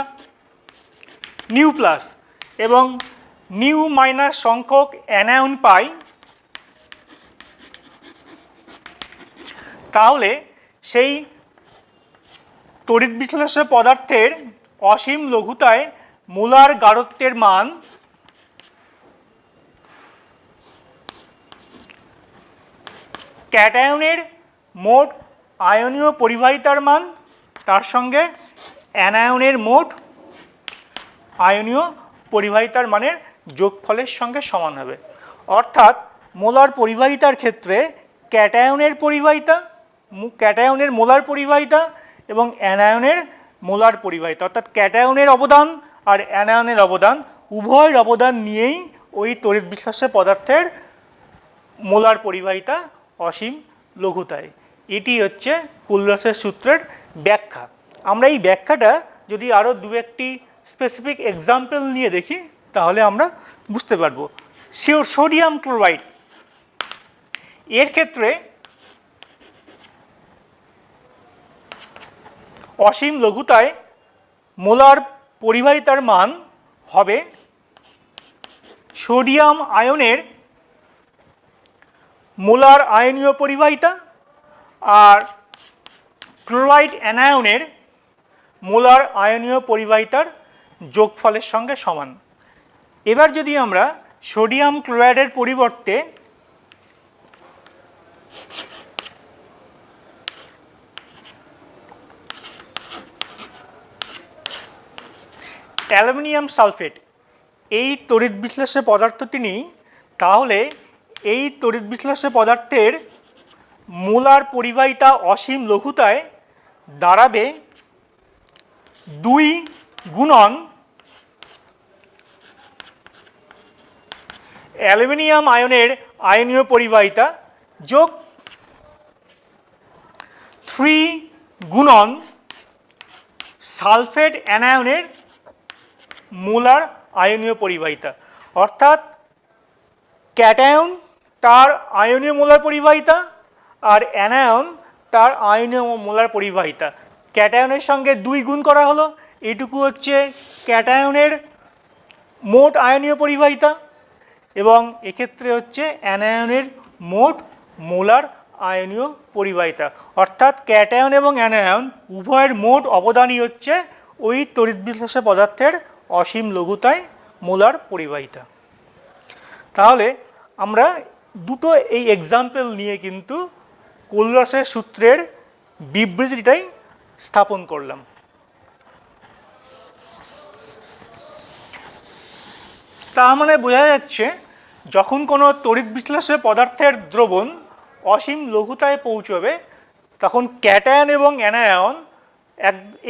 নিউ প্লাস এবং নিউ মাইনাস সংখ্যক অ্যানায়ন পাই, তাহলে সেই তড়িৎ বিশ্লেষক পদার্থের অসীম লঘুতায় মোলার গাঢ়ত্বের মান ক্যাটায়নের মোট আয়নীয় পরিবাহিতার মান তার সঙ্গে অ্যানায়নের মোট আয়নীয় পরিবাহিতার মানের যোগফলের সঙ্গে সমান হবে। অর্থাৎ মোলার পরিবাহিতার ক্ষেত্রে ক্যাটায়নের পরিবাহিতা, ক্যাটায়নের মোলার পরিবাহিতা এবং অ্যানায়নের মোলার পরিবাহিতা, অর্থাৎ ক্যাটায়নের অবদান আর অ্যানায়নের অবদান উভয়ের অবদান নিয়েই ওই তড়িৎ বিশ্লেষক পদার্থের মোলার পরিবাহিতা অসীম লঘুতায়। এটি হচ্ছে কোলরাসের সূত্রের ব্যাখ্যা। আমরা এই ব্যাখ্যাটা যদি আরও দু একটি স্পেসিফিক এক্সাম্পল নিয়ে দেখি তাহলে আমরা বুঝতে পারবো। সোডিয়াম ক্লোরাইড, এর ক্ষেত্রে অসীম লঘুতায় মোলার পরিবাহিতার মান হবে সোডিয়াম আয়নের মোলার আয়নীয় পরিবাহিতা আর ক্লোরাইড অ্যানায়নের মোলার আয়নীয় পরিবাহিতার যোগফলের সঙ্গে সমান। এবার যদি আমরা সোডিয়াম ক্লোরাইডের পরিবর্তে অ্যালুমিনিয়াম সালফেট এই তড়িৎ বিশ্লেষক পদার্থটি নিই, তাহলে এই তড়িৎ বিশ্লেষক পদার্থের মোলার পরিবাহিতা অসীম লঘুতায় দাঁড়াবে 2 গুণন অ্যালুমিনিয়াম আয়নের আয়নীয় পরিবাহিতা যোগ 3 গুণন সালফেট অ্যানায়নের মোলার আয়নীয় পরিবাহিতা। অর্থাৎ ক্যাটায়ন তার আয়নীয় মোলার পরিবাহিতা আর অ্যানায়ন তার আয়নীয় মোলার পরিবাহিতা, ক্যাটায়নের সঙ্গে 2 গুণ করা হলো, এইটুকু হচ্ছে ক্যাটায়নের মোট আয়নীয় পরিবাহিতা এবং এক্ষেত্রে হচ্ছে অ্যানায়নের মোট মোলার আয়নীয় পরিবাহিতা। অর্থাৎ ক্যাটায়ন এবং অ্যানায়ন উভয়ের মোট অবদানই হচ্ছে ওই তড়িৎ বিশ্লেষক পদার্থের অসীম লঘুতায় মোলার পরিবাহিতা। তাহলে আমরা দুটো এই এক্সাম্পল নিয়ে কিন্তু কোলরাসের সূত্রের বিবৃতিটাই স্থাপন করলাম। তার মানে বোঝা যাচ্ছে যখন কোনো তড়িৎ বিশ্লেষক পদার্থের দ্রবণ অসীম লঘুতায় পৌঁছবে তখন ক্যাটায়ন এবং অ্যানায়ন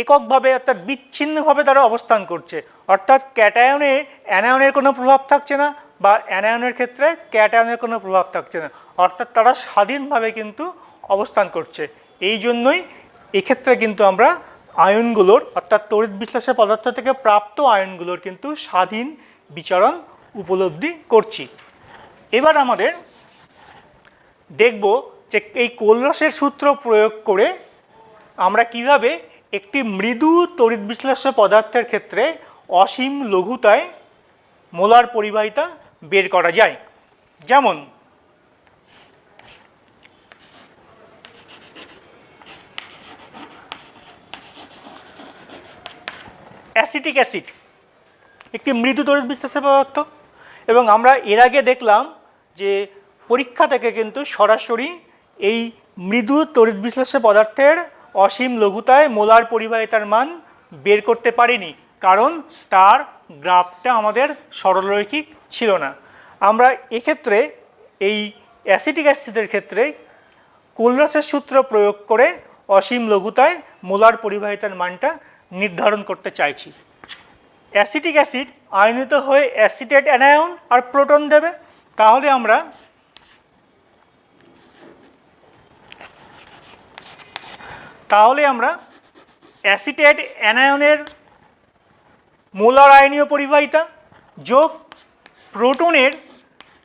এককভাবে অর্থাৎ বিচ্ছিন্নভাবে তারা অবস্থান করছে। অর্থাৎ ক্যাটায়নে অ্যানায়নের কোনো প্রভাব থাকছে না বা অ্যানায়নের ক্ষেত্রে ক্যাটায়নের কোনো প্রভাব থাকছে না, অর্থাৎ তারা স্বাধীনভাবে কিন্তু অবস্থান করছে। এই জন্যই এক্ষেত্রে কিন্তু আমরা আয়নগুলোর অর্থাৎ তড়িৎ বিশ্লেষক পদার্থ থেকে প্রাপ্ত আয়নগুলোর কিন্তু স্বাধীন বিচরণ উপলব্ধি করছি। এবার আমাদের দেখব যে এই কোলরাসের সূত্র প্রয়োগ করে আমরা কিভাবে একটি মৃদু তড়িৎ বিশ্লেষ্য পদার্থের ক্ষেত্রে অসীম লঘুতায় মোলার পরিবাহিতা বের করা যায়। যেমন অ্যাসিটিক অ্যাসিড একটি মৃদু তড়িৎ বিশ্লেষ্য পদার্থ, এবং আমরা এর আগে দেখলাম যে পরীক্ষা থেকে কিন্তু সরাসরি এই মৃদু তড়িৎ বিশ্লেষ্য পদার্থের অসীম লঘুতায় মোলার পরিবাহিতার মান বের করতে পারিনি, কারণ তার গ্রাফটা আমাদের সরলরৈখিক ছিল না। আমরা এক্ষেত্রে এই অ্যাসিটিক অ্যাসিডের ক্ষেত্রে কোলরাসের সূত্র প্রয়োগ করে অসীম লঘুতায় মোলার পরিবাহিতার মানটা নির্ধারণ করতে চাইছি। অ্যাসিটিক অ্যাসিড আয়নিত হয়ে অ্যাসিটেট অ্যানায়ন আর প্রোটন দেবে, তাহলে আমরা অ্যাসিটেট অ্যানায়নের মোলার আয়নীয় পরিবাহিতা যোগ প্রোটনের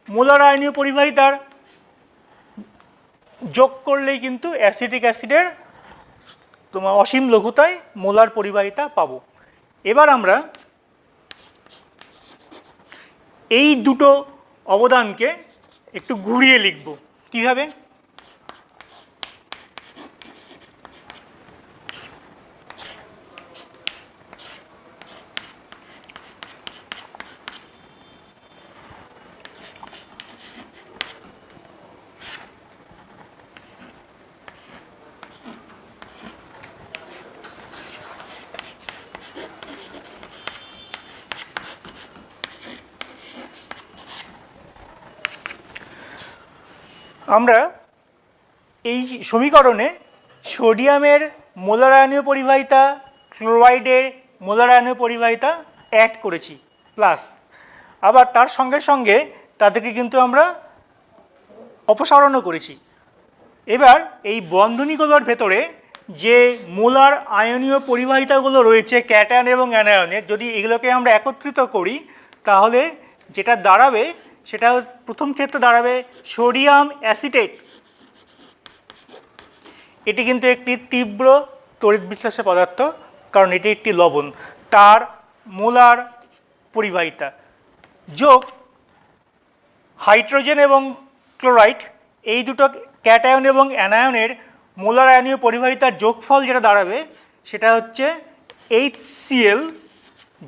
মোলার আয়নীয় পরিবাহিতার যোগ করলেই কিন্তু অ্যাসিটিক অ্যাসিডের তোমার অসীম লঘুতায় মোলার পরিবাহিতা পাবো। এবার আমরা এই দুটো অবদানকে একটু ঘুরিয়ে লিখব। কিভাবে? আমরা এই সমীকরণে সোডিয়ামের মোলার আয়নীয় পরিবাহিতা, ক্লোরাইডের মোলার আয়নীয় পরিবাহিতা অ্যাড করেছি প্লাস, আবার তার সঙ্গে সঙ্গে তাদেরকে কিন্তু আমরা অপসারণও করেছি। এবার এই বন্ধনীগুলোর ভেতরে যে মোলার আয়নীয় পরিবাহিতাগুলো রয়েছে ক্যাটায়ন এবং অ্যানায়নের, যদি এগুলোকে আমরা একত্রিত করি তাহলে যেটা দাঁড়াবে সেটা প্রথম ক্ষেত্রে দাঁড়াবে সোডিয়াম অ্যাসিটেট। এটি কিন্তু একটি তীব্র তড়িৎ বিশ্লেষ্য পদার্থ, কারণ এটি একটি লবণ, তার মোলার পরিবাহিতা যোগ হাইড্রোজেন এবং ক্লোরাইড, এই দুটো ক্যাটায়ন এবং অ্যানায়নের মোলার আয়নীয় পরিবাহিতার যোগফল যেটা দাঁড়াবে সেটা হচ্ছে HCl,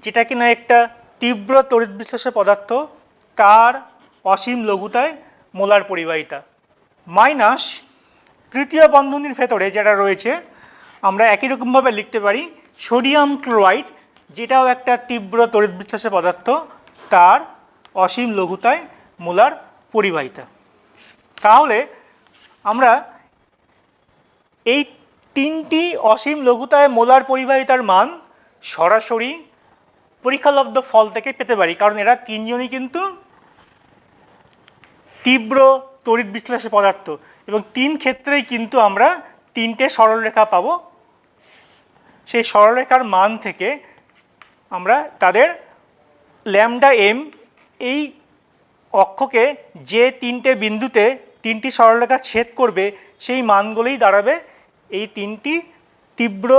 যেটা কিনা একটা তীব্র তড়িৎ বিশ্লেষ্য পদার্থ, তার অসীম লঘুতায় মোলার পরিবাহিতা মাইনাস তৃতীয় বন্ধনীর ভেতরে যেটা রয়েছে আমরা একই রকমভাবে লিখতে পারি সোডিয়াম ক্লোরাইড, যেটাও একটা তীব্র তড়িৎ বিশ্লেষ্য পদার্থ, তার অসীম লঘুতায় মোলার পরিবাহিতা। তাহলে আমরা এই তিনটি অসীম লঘুতায় মোলার পরিবাহিতার মান সরাসরি পরীক্ষালব্ধ ফল থেকে পেতে পারি, কারণ এরা তিনজনই কিন্তু তীব্র তড়িৎ বিশ্লেষ্য পদার্থ, এবং তিন ক্ষেত্রেই কিন্তু আমরা তিনটে সরলরেখা পাবো। সেই সরলরেখার মান থেকে আমরা তাদের ল্যামডা এম এই অক্ষকে যে তিনটে বিন্দুতে তিনটি সরলরেখা ছেদ করবে সেই মানগুলোই দাঁড়াবে এই তিনটি তীব্র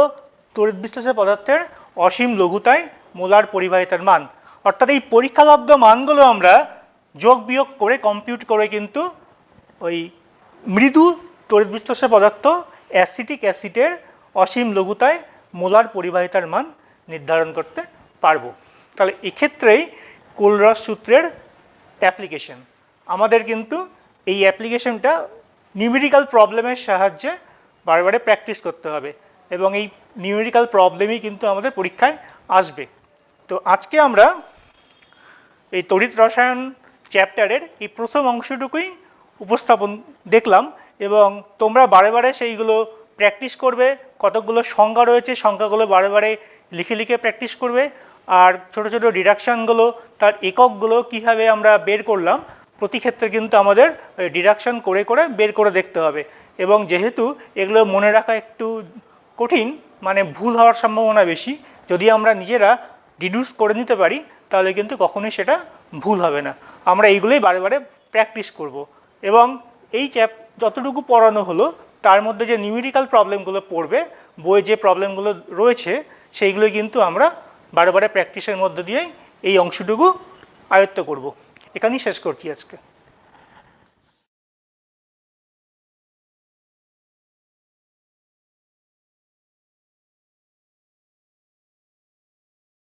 তড়িৎ বিশ্লেষ্য পদার্থের অসীম লঘুতায় মোলার পরিবাহিতার মান। অর্থাৎ এই পরীক্ষালব্ধ মানগুলো আমরা যোগ বিয়োগ করে কম্পিউট করে কিন্তু ওই মৃদু তড়িৎ বিশ্লেষ্য পদার্থ অ্যাসিটিক অ্যাসিডের অসীম লঘুতায় মোলার পরিবাহিতার মান নির্ধারণ করতে পারবো। তাহলে এক্ষেত্রেই কোলরাস সূত্রের অ্যাপ্লিকেশন, আমাদের কিন্তু এই অ্যাপ্লিকেশনটা নিউমেরিক্যাল প্রবলেমের সাহায্যে বারে প্র্যাকটিস করতে হবে, এবং এই নিউমেরিক্যাল প্রবলেমই কিন্তু আমাদের পরীক্ষায় আসবে। তো আজকে আমরা এই তড়িৎ রসায়ন চ্যাপ্টারের এই প্রথম অংশটুকুই উপস্থাপন দেখলাম, এবং তোমরা বারে সেইগুলো প্র্যাকটিস করবে। কতগুলো সংখ্যা রয়েছে, সংখ্যাগুলো বারে লিখে লিখে প্র্যাকটিস করবে, আর ছোট ছোট ডিডাকশানগুলো তার এককগুলো কীভাবে আমরা বের করলাম প্রতি ক্ষেত্রে কিন্তু আমাদের ডিডাকশান করে করে বের করে দেখতে হবে। এবং যেহেতু এগুলো মনে রাখা একটু কঠিন, মানে ভুল হওয়ার সম্ভাবনা বেশি, যদি আমরা নিজেরা ডিডিউস করে নিতে পারি তাহলে কিন্তু কখনোই সেটা ভুল হবে না। আমরা এইগুলোই বারে প্র্যাকটিস করব, এবং এই যতটুকু পড়ানো হলো তার মধ্যে যে নিউমেরিক্যাল প্রবলেমগুলো পড়বে, বইয়ে যে প্রবলেমগুলো রয়েছে সেইগুলো কিন্তু আমরা বারে বারে প্র্যাকটিসের মধ্যে দিয়েই এই অংশটুকু আয়ত্ত করব। এখানেই শেষ করছি আজকে।